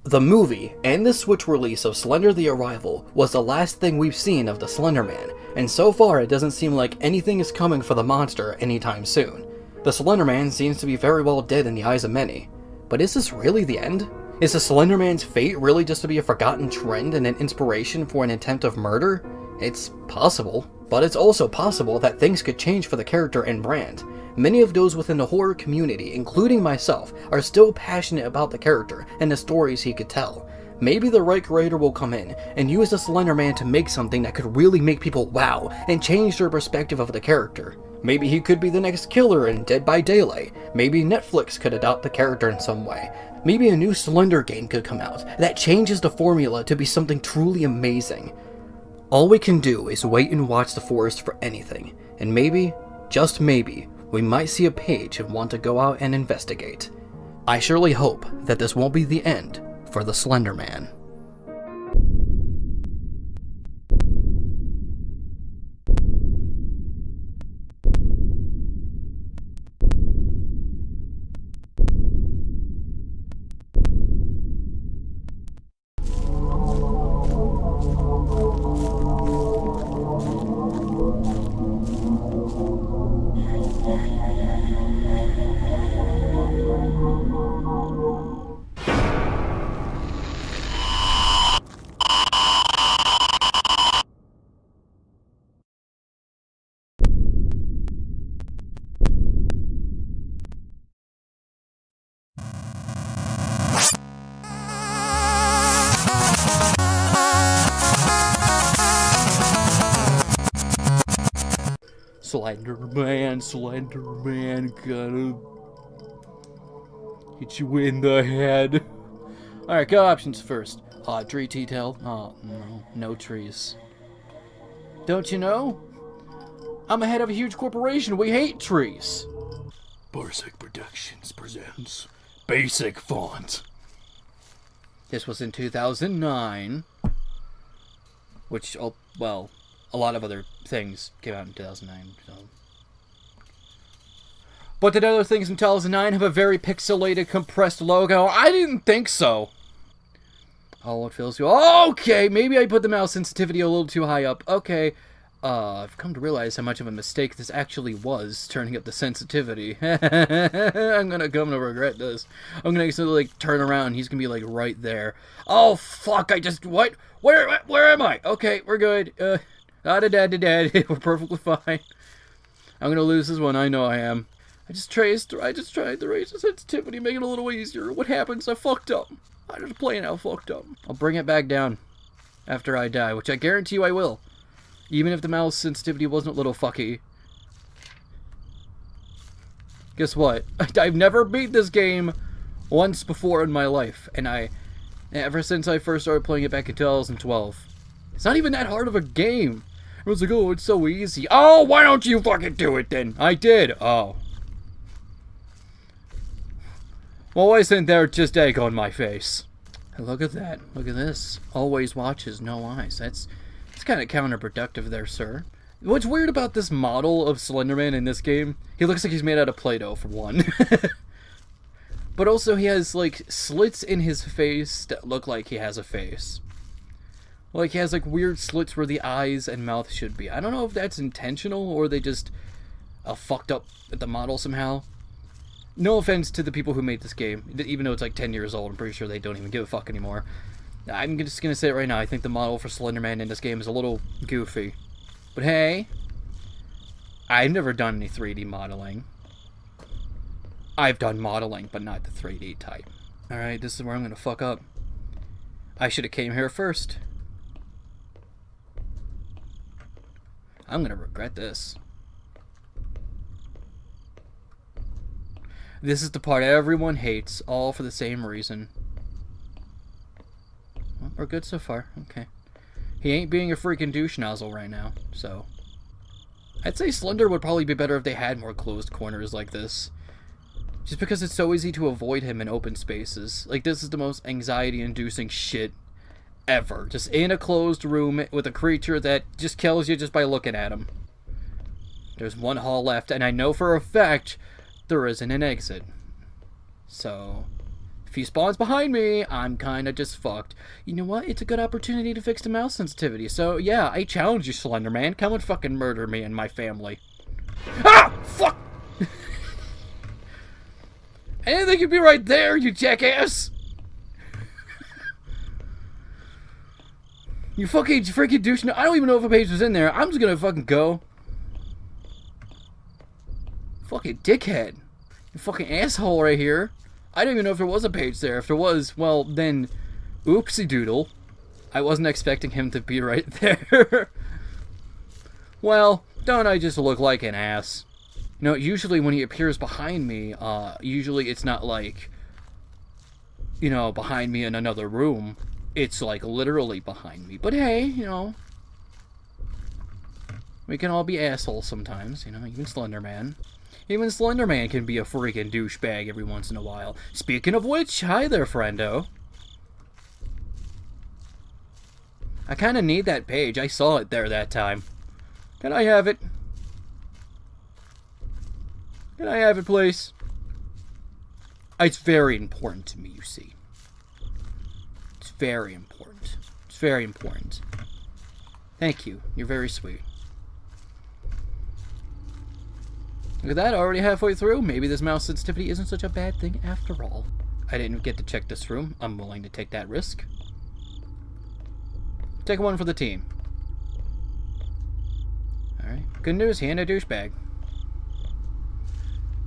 The movie, and the Switch release of Slender the Arrival, was the last thing we've seen of the Slender Man, and so far it doesn't seem like anything is coming for the monster anytime soon. The Slender Man seems to be very well dead in the eyes of many. But is this really the end? Is the Slender Man's fate really just to be a forgotten trend and an inspiration for an attempt of murder? It's possible, but it's also possible that things could change for the character and brand. Many of those within the horror community, including myself, are still passionate about the character and the stories he could tell. Maybe the right creator will come in and use the Slender Man to make something that could really make people wow and change their perspective of the character. Maybe he could be the next killer in Dead by Daylight. Maybe Netflix could adopt the character in some way. Maybe a new Slender game could come out that changes the formula to be something truly amazing. All we can do is wait and watch the forest for anything, and maybe, just maybe, we might see a page and want to go out and investigate. I surely hope that this won't be the end for the Slender Man. Slender Man, gotta hit you in the head. Alright, go options first. Tree detail. Oh, no trees. Don't you know? I'm the head of a huge corporation. We hate trees. Parsec Productions presents Basic Font. This was in 2009. Which, well, a lot of other things came out in 2009, so. But did other things in 2009 have a very pixelated, compressed logo? I didn't think so. Oh, it feels good. Okay, maybe I put the mouse sensitivity a little too high up. Okay, I've come to realize how much of a mistake this actually was, turning up the sensitivity. I'm gonna come to regret this. I'm gonna accidentally, like, turn around, he's gonna be, like, right there. Oh, fuck, what? Where am I? Okay, we're good. We're perfectly fine. I'm gonna lose this one, I know I am. I just tried to raise the sensitivity, make it a little easier. What happens? I fucked up. I just plain out fucked up. I'll bring it back down after I die, which I guarantee you I will. Even if the mouse sensitivity wasn't a little fucky. Guess what? I've never beat this game once before in my life, and ever since I first started playing it back in 2012. It's not even that hard of a game. I was like, oh, it's so easy. Oh, why don't you fucking do it then? I did. Oh. Well, isn't there just egg on my face? Look at that. Look at this. Always watches, no eyes. That's kind of counterproductive there, sir. What's weird about this model of Slender Man in this game, he looks like he's made out of Play-Doh, for one. But also he has, like, slits in his face that look like he has a face. Like, he has, like, weird slits where the eyes and mouth should be. I don't know if that's intentional or they just fucked up the model somehow. No offense to the people who made this game, even though it's like 10 years old. I'm pretty sure they don't even give a fuck anymore. I'm just gonna say it right now. I think the model for Slender Man in this game is a little goofy. But hey, I've never done any 3D modeling. I've done modeling, but not the 3D type. Alright, this is where I'm gonna fuck up. I should have came here first. I'm gonna regret this. This is the part everyone hates, all for the same reason. Well, we're good so far. Okay. He ain't being a freaking douche nozzle right now, so... I'd say Slender would probably be better if they had more closed corners like this. Just because it's so easy to avoid him in open spaces. Like, this is the most anxiety-inducing shit ever. Just in a closed room with a creature that just kills you just by looking at him. There's one hall left, and I know for a fact there isn't an exit. So, if he spawns behind me, I'm kinda just fucked. You know what? It's a good opportunity to fix the mouse sensitivity. So, yeah, I challenge you, Slender Man. Come and fucking murder me and my family. Ah! Fuck! I didn't think you'd be right there, you jackass! You fucking freaking douche. No, I don't even know if a page was in there. I'm just gonna fucking go. Fucking dickhead. You fucking asshole right here. I don't even know if there was a page there. If there was, well, then, oopsie doodle. I wasn't expecting him to be right there. Well, don't I just look like an ass? You know, usually when he appears behind me, usually it's not like, you know, behind me in another room. It's like literally behind me. But hey, you know, we can all be assholes sometimes, you know, even Slender Man. Even Slender Man can be a freaking douchebag every once in a while. Speaking of which, hi there, friendo. I kind of need that page. I saw it there that time. Can I have it? Can I have it, please? It's very important to me, you see. It's very important. It's very important. Thank you. You're very sweet. Look at that, already halfway through. Maybe this mouse sensitivity isn't such a bad thing after all. I didn't get to check this room. I'm willing to take that risk. Take one for the team. Alright. Good news, he ain't a douchebag.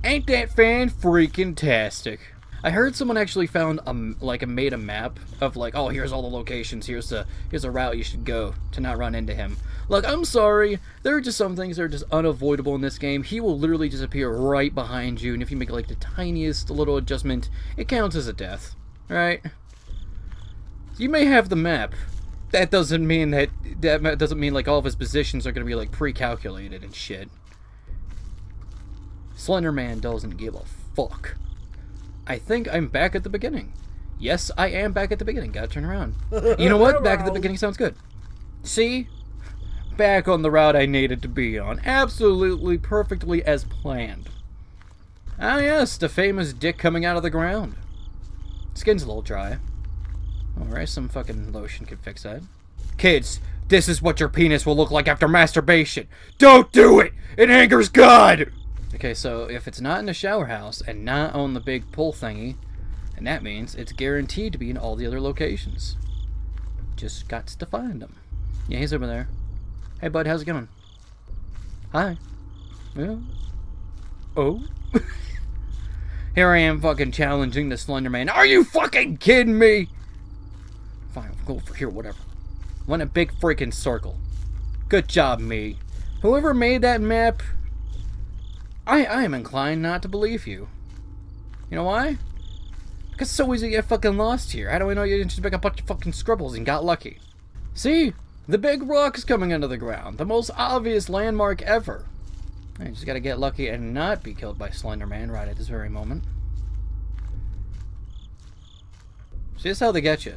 Ain't that fan-freaking-tastic? I heard someone actually found, made a map of, like, oh, here's all the locations, here's a route you should go to not run into him. Look, I'm sorry, there are just some things that are just unavoidable in this game. He will literally just appear right behind you, and if you make, like, the tiniest little adjustment, it counts as a death, right? You may have the map. That doesn't mean like, all of his positions are gonna be, like, pre-calculated and shit. Slender Man doesn't give a fuck. I think I'm back at the beginning. Yes, I am back at the beginning. Gotta turn around. You know what? Back at the beginning sounds good. See? Back on the route I needed to be on. Absolutely perfectly as planned. Ah yes, the famous dick coming out of the ground. Skin's a little dry. Alright, some fucking lotion could fix that. Kids, this is what your penis will look like after masturbation. Don't do it! It angers God! Okay, so if it's not in the shower house and not on the big pull thingy, and that means it's guaranteed to be in all the other locations. Just got to find them. Yeah, he's over there. Hey, bud, how's it going? Hi. Yeah. Oh. Here I am fucking challenging the Slender Man. Are you fucking kidding me? Fine, I'll go over here, whatever. Want a big freaking circle. Good job, me. Whoever made that map, I am inclined not to believe you. You know why? Because it's so easy to get fucking lost here. How do I know you didn't just make a bunch of fucking scribbles and got lucky? See? The big rock is coming under the ground. The most obvious landmark ever. I just gotta get lucky and not be killed by Slender Man right at this very moment. See, that's how they get you.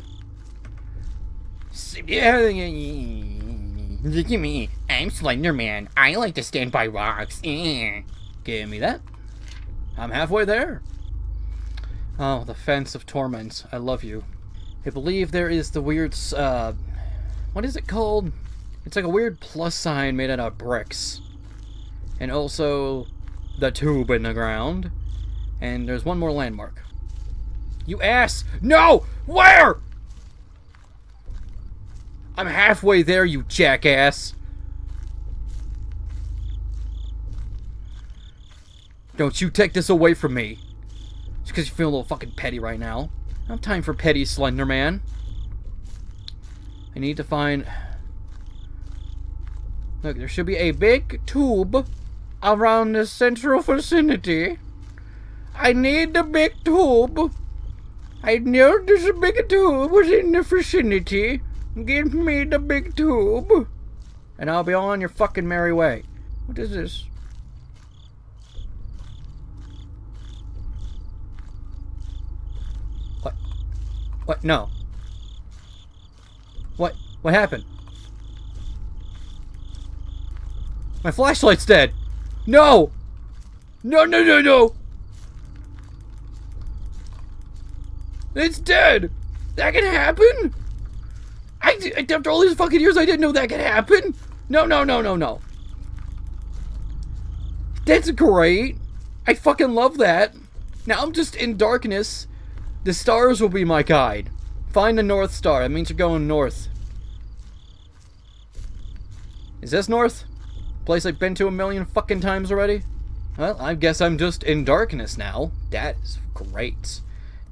Look at me. I'm Slender Man. I like to stand by rocks. Give me that. I'm halfway there. Oh, the fence of torment. I love you. I believe there is the weird, what is it called? It's like a weird plus sign made out of bricks. And also the tube in the ground. And there's one more landmark. You ass! No! Where? I'm halfway there, you jackass. Don't you take this away from me. Just because you feel a little fucking petty right now. I don't have time for petty, Slender Man. I need to find... Look, there should be a big tube around the central vicinity. I need the big tube. I know there's a big tube within the vicinity. Give me the big tube. And I'll be on your fucking merry way. What is this? What? What? No. What? What happened? My flashlight's dead. No! No, no, no, no! It's dead! That can happen? After all these fucking years, I didn't know that could happen. No, no, no, no, no. That's great. I fucking love that. Now I'm just in darkness. The stars will be my guide. Find the North Star. That means you're going north. Is this north? Place I've been to a million fucking times already? Well, I guess I'm just in darkness now. That is great.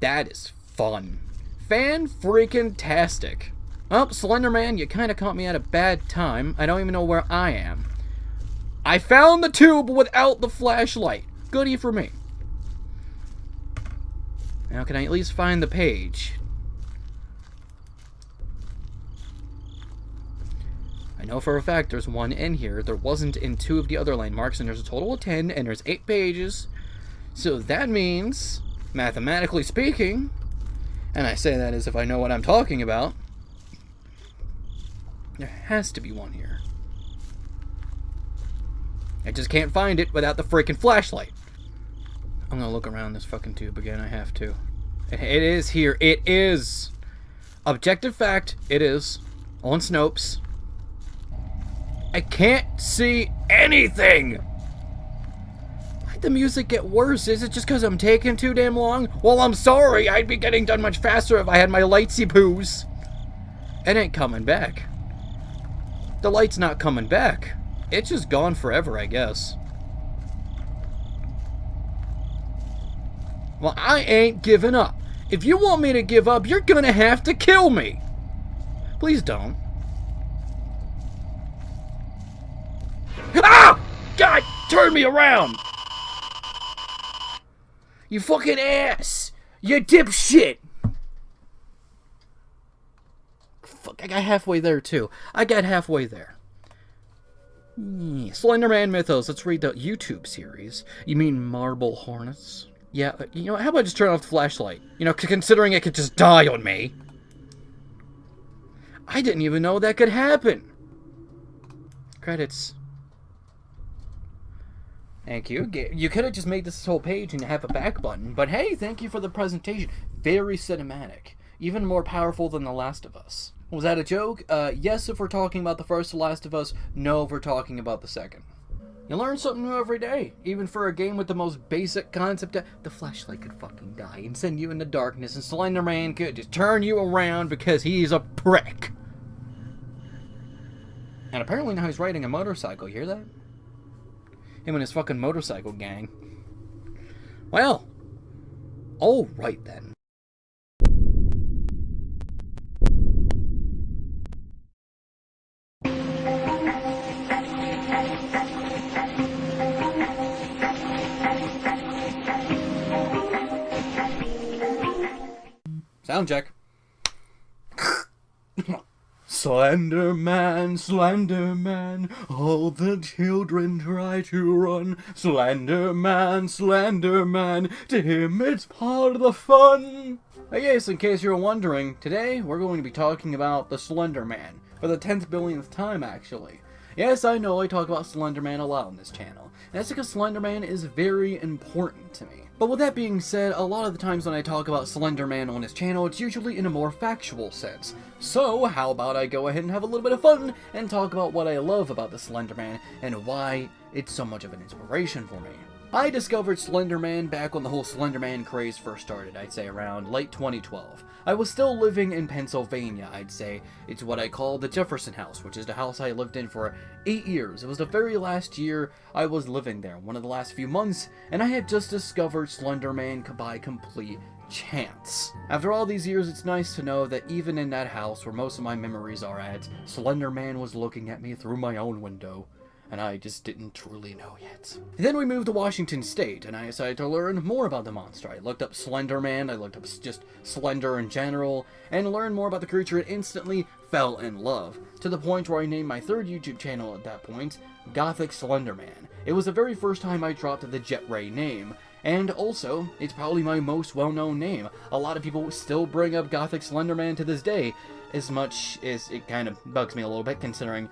That is fun. Fan-freaking-tastic. Well, Slender Man, you kind of caught me at a bad time. I don't even know where I am. I found the tube without the flashlight. Goodie for me. Now, can I at least find the page? I know for a fact there's one in here. There wasn't in 2 of the other landmarks, and there's a total of 10, and there's 8 pages. So that means, mathematically speaking, and I say that as if I know what I'm talking about, there has to be one here. I just can't find it without the freaking flashlight. I'm gonna look around this fucking tube again. I have to. It is here. It is. Objective fact, it is. On Snopes. I can't see anything! Why'd the music get worse? Is it just because I'm taking too damn long? Well, I'm sorry. I'd be getting done much faster if I had my lightsy poos. It ain't coming back. The light's not coming back. It's just gone forever, I guess. Well, I ain't giving up. If you want me to give up, you're gonna have to kill me. Please don't. Ah! God, turn me around! You fucking ass! You dipshit! Fuck, I got halfway there, too. I got halfway there. Slender Man Mythos. Let's read the YouTube series. You mean Marble Hornets? Yeah, you know, how about I just turn off the flashlight? You know, considering it could just die on me. I didn't even know that could happen. Credits. Thank you. You could have just made this whole page and have a back button, but hey, thank you for the presentation. Very cinematic. Even more powerful than The Last of Us. Was that a joke? Yes if we're talking about the first The Last of Us, no if we're talking about the second. You learn something new every day, even for a game with the most basic concept. The flashlight could fucking die and send you into darkness, and Slender Man could just turn you around because he's a prick. And apparently now he's riding a motorcycle, you hear that? Him and his fucking motorcycle gang. Well, alright then. Sound check. Slender Man, Slender Man, all the children try to run. Slender Man, to him it's part of the fun. Yes, in case you're wondering, today we're going to be talking about the Slender Man, for the 10th billionth time actually. Yes, I know I talk about Slender Man a lot on this channel, and that's because Slender Man is very important to me. But with that being said, a lot of the times when I talk about Slender Man on this channel, it's usually in a more factual sense. So, how about I go ahead and have a little bit of fun, and talk about what I love about the Slender Man, and why it's so much of an inspiration for me. I discovered Slender Man back when the whole Slender Man craze first started, I'd say around late 2012. I was still living in Pennsylvania, I'd say. It's what I call the Jefferson House, which is the house I lived in for 8 years. It was the very last year I was living there, one of the last few months, and I had just discovered Slender Man by complete chance. After all these years, it's nice to know that even in that house where most of my memories are at, Slender Man was looking at me through my own window. And I just didn't truly know yet. Then we moved to Washington State, and I decided to learn more about the monster. I looked up Slender Man, I looked up just Slender in general, and learned more about the creature and instantly fell in love, to the point where I named my third YouTube channel at that point, Gothic Slender Man. It was the very first time I dropped the Jet Ray name, and also, it's probably my most well-known name. A lot of people still bring up Gothic Slender Man to this day, as much as it kind of bugs me a little bit considering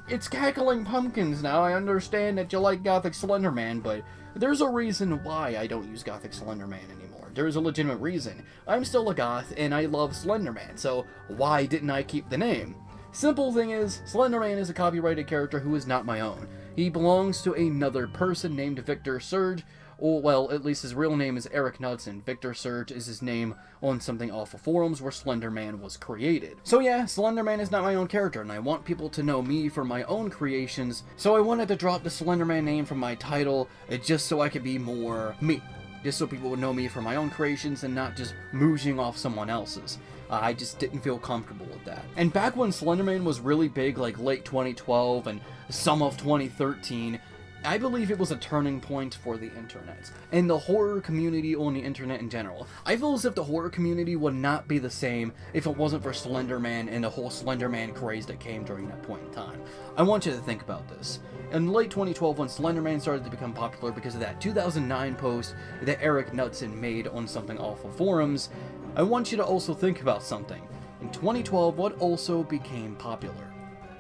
it's Cackling Pumpkins now. I understand that you like Gothic Slender Man, but there's a reason why I don't use Gothic Slender Man anymore. There is a legitimate reason. I'm still a goth, and I love Slender Man, so why didn't I keep the name? Simple thing is, Slender Man is a copyrighted character who is not my own. He belongs to another person named Victor Surge, or, well, at least his real name is Eric Knudsen. Victor Surge is his name on something awful forums where Slender Man was created. So yeah, Slender Man is not my own character, and I want people to know me for my own creations, so I wanted to drop the Slender Man name from my title, just so I could be more me. Just so people would know me for my own creations and not just mooging off someone else's. I just didn't feel comfortable with that. And back when Slender Man was really big, like late 2012 and some of 2013, I believe it was a turning point for the internet, and the horror community on the internet in general. I feel as if the horror community would not be the same if it wasn't for Slender Man and the whole Slender Man craze that came during that point in time. I want you to think about this. In late 2012, when Slender Man started to become popular because of that 2009 post that Eric Knudsen made on Something Awful forums, I want you to also think about something. In 2012, what also became popular?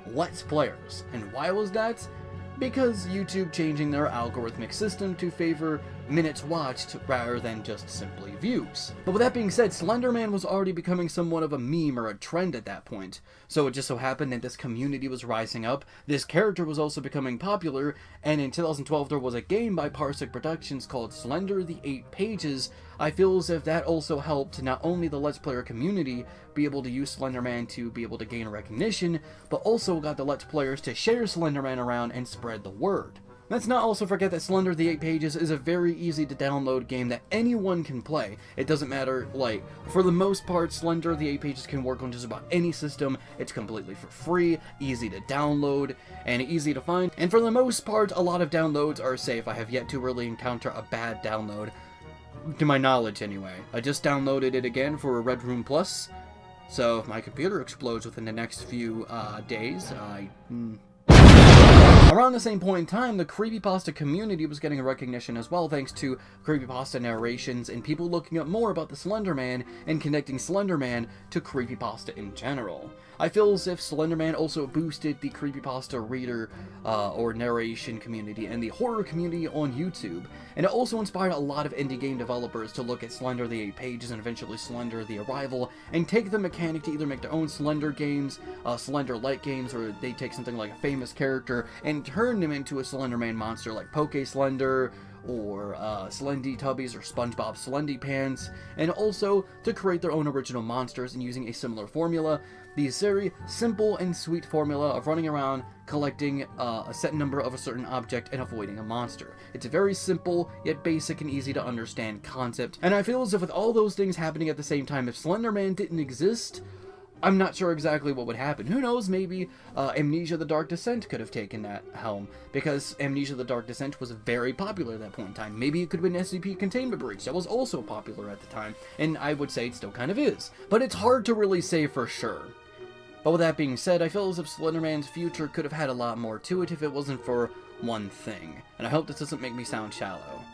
Let's Players. And why was that? Because YouTube changing their algorithmic system to favor minutes watched rather than just simply views. But with that being said, Slender Man was already becoming somewhat of a meme or a trend at that point. So it just so happened that this community was rising up, this character was also becoming popular, and in 2012 there was a game by Parsec Productions called Slender the 8 Pages. I feel as if that also helped not only the Let's Player community be able to use Slender Man to be able to gain recognition, but also got the Let's Players to share Slender Man around and spread the word. Let's not also forget that Slender the 8 Pages is a very easy to download game that anyone can play. It doesn't matter, like, for the most part, Slender the 8 Pages can work on just about any system. It's completely for free, easy to download, and easy to find. And for the most part, a lot of downloads are safe. I have yet to really encounter a bad download, to my knowledge anyway. I just downloaded it again for Red Room Plus, so if my computer explodes within the next few days, Around the same point in time, the creepypasta community was getting recognition as well thanks to creepypasta narrations and people looking up more about the Slender Man and connecting Slender Man to creepypasta in general. I feel as if Slender Man also boosted the creepypasta reader or narration community and the horror community on YouTube, and it also inspired a lot of indie game developers to look at Slender the 8 Pages and eventually Slender the Arrival and take the mechanic to either make their own Slender games, Slender-like games, or they take something like a famous character and turn them into a Slender Man monster like Poke Slender, or Slendy Tubbies or SpongeBob Slendy Pants, and also to create their own original monsters and using a similar formula. The very simple and sweet formula of running around collecting a set number of a certain object and avoiding a monster. It's a very simple yet basic and easy to understand concept, and I feel as if with all those things happening at the same time, if Slender Man didn't exist, I'm not sure exactly what would happen. Who knows, maybe Amnesia the Dark Descent could have taken that helm, because Amnesia the Dark Descent was very popular at that point in time. Maybe it could have been SCP Containment Breach, that was also popular at the time, and I would say it still kind of is. But it's hard to really say for sure. But with that being said, I feel as if Slender Man's future could have had a lot more to it if it wasn't for one thing, and I hope this doesn't make me sound shallow.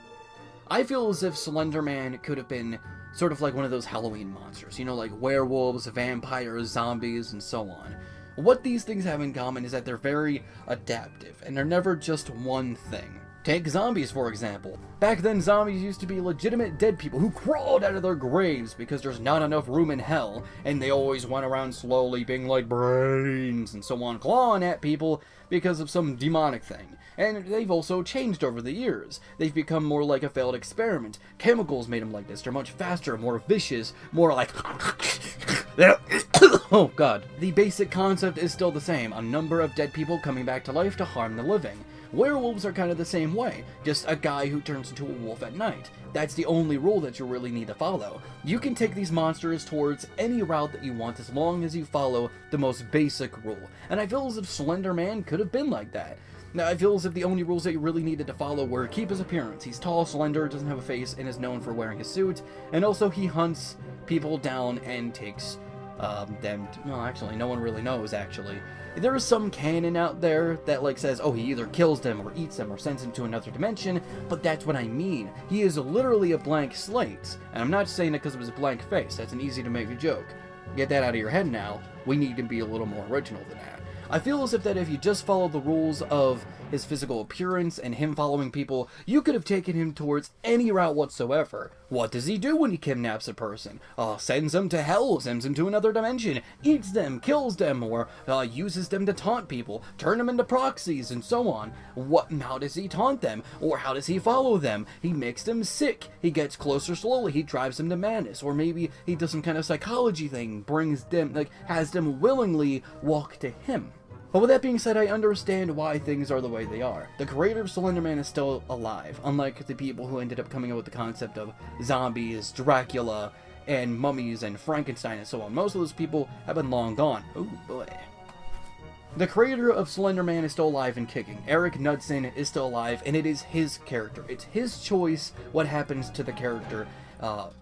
I feel as if Slender Man could have been sort of like one of those Halloween monsters, you know, like werewolves, vampires, zombies, and so on. What these things have in common is that they're very adaptive, and they're never just one thing. Take zombies, for example. Back then, zombies used to be legitimate dead people who crawled out of their graves because there's not enough room in hell, and they always went around slowly being like brains and so on, clawing at people because of some demonic thing. And they've also changed over the years. They've become more like a failed experiment. Chemicals made them like this. They're much faster, more vicious, more like... Oh god. The basic concept is still the same. A number of dead people coming back to life to harm the living. Werewolves are kind of the same way, just a guy who turns into a wolf at night. That's the only rule that you really need to follow. You can take these monsters towards any route that you want as long as you follow the most basic rule. And I feel as if Slender Man could have been like that. Now, I feel as if the only rules that you really needed to follow were keep his appearance. He's tall, slender, doesn't have a face, and is known for wearing a suit. And also he hunts people down and takes them... Well, actually, no one really knows, actually. There is some canon out there that like says, oh, he either kills them or eats them or sends them to another dimension, but that's what I mean. He is literally a blank slate, and I'm not saying that because of his blank face. That's an easy to make joke. Get that out of your head now. We need to be a little more original than that. I feel as if that if you just follow the rules of his physical appearance and him following people, you could have taken him towards any route whatsoever. What does he do when he kidnaps a person? Sends them to hell, sends them to another dimension, eats them, kills them, or uses them to taunt people, turn them into proxies, and so on. How does he taunt them? Or how does he follow them? He makes them sick. He gets closer slowly. He drives them to madness. Or maybe he does some kind of psychology thing, brings them, has them willingly walk to him. But with that being said, I understand why things are the way they are. The creator of Slender Man is still alive, unlike the people who ended up coming up with the concept of zombies, Dracula, and mummies, and Frankenstein, and so on. Most of those people have been long gone. Oh boy. The creator of Slender Man is still alive and kicking. Eric Knudsen is still alive, and it is his character. It's his choice what happens to the character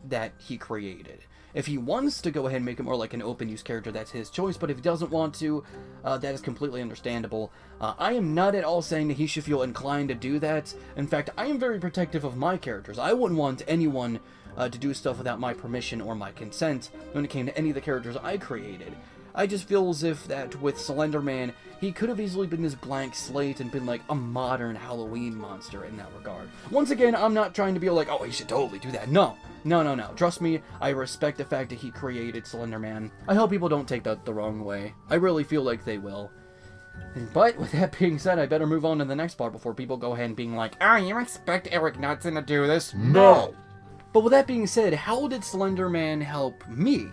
that he created. If he wants to go ahead and make it more like an open-use character, that's his choice, but if he doesn't want to, that is completely understandable. I am not at all saying that he should feel inclined to do that. In fact, I am very protective of my characters. I wouldn't want anyone to do stuff without my permission or my consent when it came to any of the characters I created. I just feel as if that with Slender Man, he could have easily been this blank slate and been like a modern Halloween monster in that regard. Once again, I'm not trying to be like, oh, he should totally do that. No. Trust me, I respect the fact that he created Slender Man. I hope people don't take that the wrong way. I really feel like they will. But with that being said, I better move on to the next part before people go ahead and being like, oh, you expect Eric Knudsen to do this? No! But with that being said, how did Slender Man help me?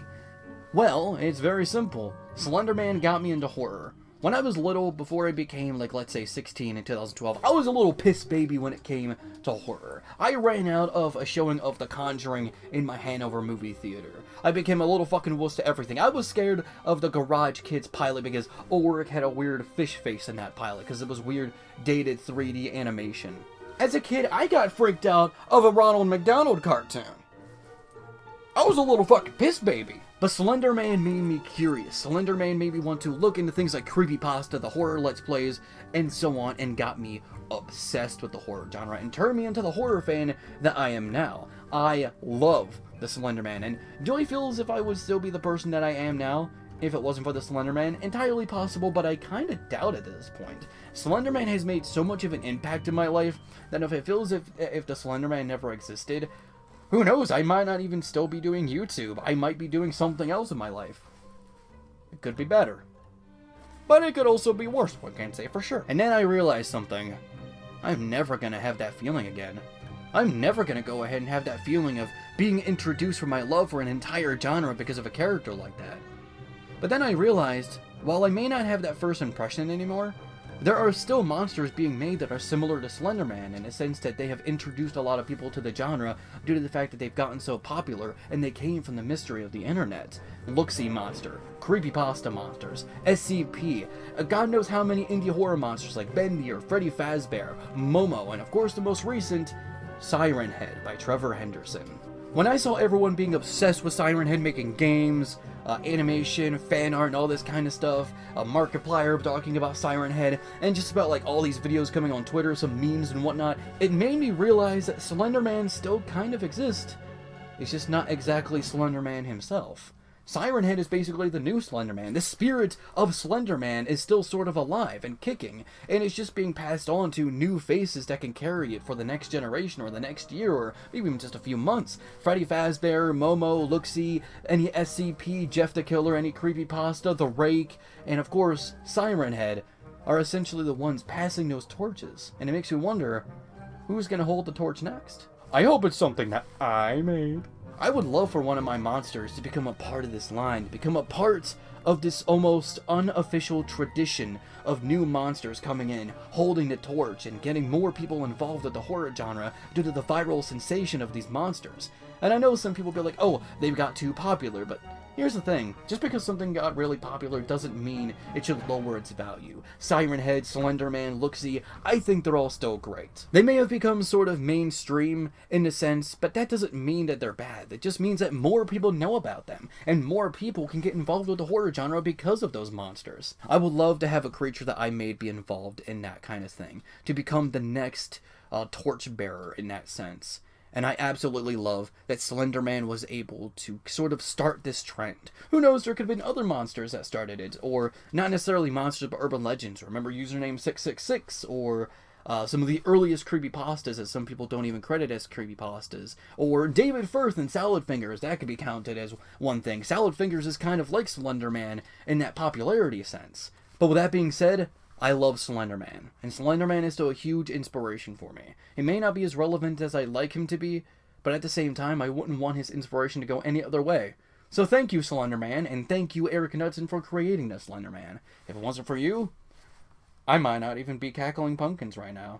Well, it's very simple. Slender Man got me into horror. When I was little, before I became, like, let's say 16 in 2012, I was a little piss baby when it came to horror. I ran out of a showing of The Conjuring in my Hanover movie theater. I became a little fucking wuss to everything. I was scared of the Garage Kids pilot because Ulrich had a weird fish face in that pilot because it was weird, dated 3D animation. As a kid, I got freaked out of a Ronald McDonald cartoon. I was a little fucking piss baby. But Slender Man made me curious. Slender Man made me want to look into things like creepypasta, the horror let's plays, and so on, and got me obsessed with the horror genre and turned me into the horror fan that I am now. I love the Slender Man, and do I feel as if I would still be the person that I am now if it wasn't for the Slender Man? Entirely possible, but I kind of doubt it at this point. Slender Man has made so much of an impact in my life that if it feels if the Slender Man never existed, who knows, I might not even still be doing YouTube. I might be doing something else in my life. It could be better. But it could also be worse, one can't say for sure. And then I realized something. I'm never gonna have that feeling again. I'm never gonna go ahead and have that feeling of being introduced for my love for an entire genre because of a character like that. But then I realized, while I may not have that first impression anymore, there are still monsters being made that are similar to Slender Man in a sense that they have introduced a lot of people to the genre due to the fact that they've gotten so popular and they came from the mystery of the internet. Looksee Monster, Creepypasta Monsters, SCP, God knows how many indie horror monsters like Bendy or Freddy Fazbear, Momo, and of course the most recent, Siren Head by Trevor Henderson. When I saw everyone being obsessed with Siren Head, making games, animation, fan art, and all this kind of stuff, Markiplier talking about Siren Head, and just about like all these videos coming on Twitter, some memes and whatnot, it made me realize that Slender Man still kind of exists. It's just not exactly Slender Man himself. Siren Head is basically the new Slender Man. The spirit of Slender Man is still sort of alive and kicking, and it's just being passed on to new faces that can carry it for the next generation or the next year or maybe even just a few months. Freddy Fazbear, Momo, Looksy, any SCP, Jeff the Killer, any creepypasta, The Rake, and of course Siren Head are essentially the ones passing those torches, and it makes you wonder, who's going to hold the torch next? I hope it's something that I made. I would love for one of my monsters to become a part of this line, to become a part of this almost unofficial tradition of new monsters coming in, holding the torch, and getting more people involved with the horror genre due to the viral sensation of these monsters. And I know some people be like, oh, they've got too popular, but here's the thing, just because something got really popular doesn't mean it should lower its value. Siren Head, Slender Man, Looksy, I think they're all still great. They may have become sort of mainstream in a sense, but that doesn't mean that they're bad. It just means that more people know about them, and more people can get involved with the horror genre because of those monsters. I would love to have a creature that I made be involved in that kind of thing, to become the next torchbearer in that sense. And I absolutely love that Slender Man was able to sort of start this trend. Who knows, there could have been other monsters that started it, or not necessarily monsters, but urban legends. Remember username 666, or some of the earliest creepypastas that some people don't even credit as creepypastas. Or David Firth and Salad Fingers, that could be counted as one thing. Salad Fingers is kind of like Slender Man in that popularity sense. But with that being said, I love Slender Man, and Slender Man is still a huge inspiration for me. He may not be as relevant as I'd like him to be, but at the same time, I wouldn't want his inspiration to go any other way. So thank you, Slender Man, and thank you, Eric Knudsen, for creating this Slender Man. If it wasn't for you, I might not even be cackling pumpkins right now.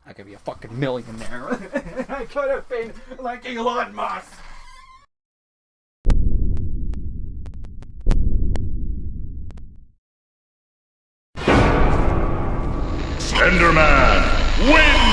I could be a fucking millionaire. I could have been like Elon Musk. SLENDERMAN wins!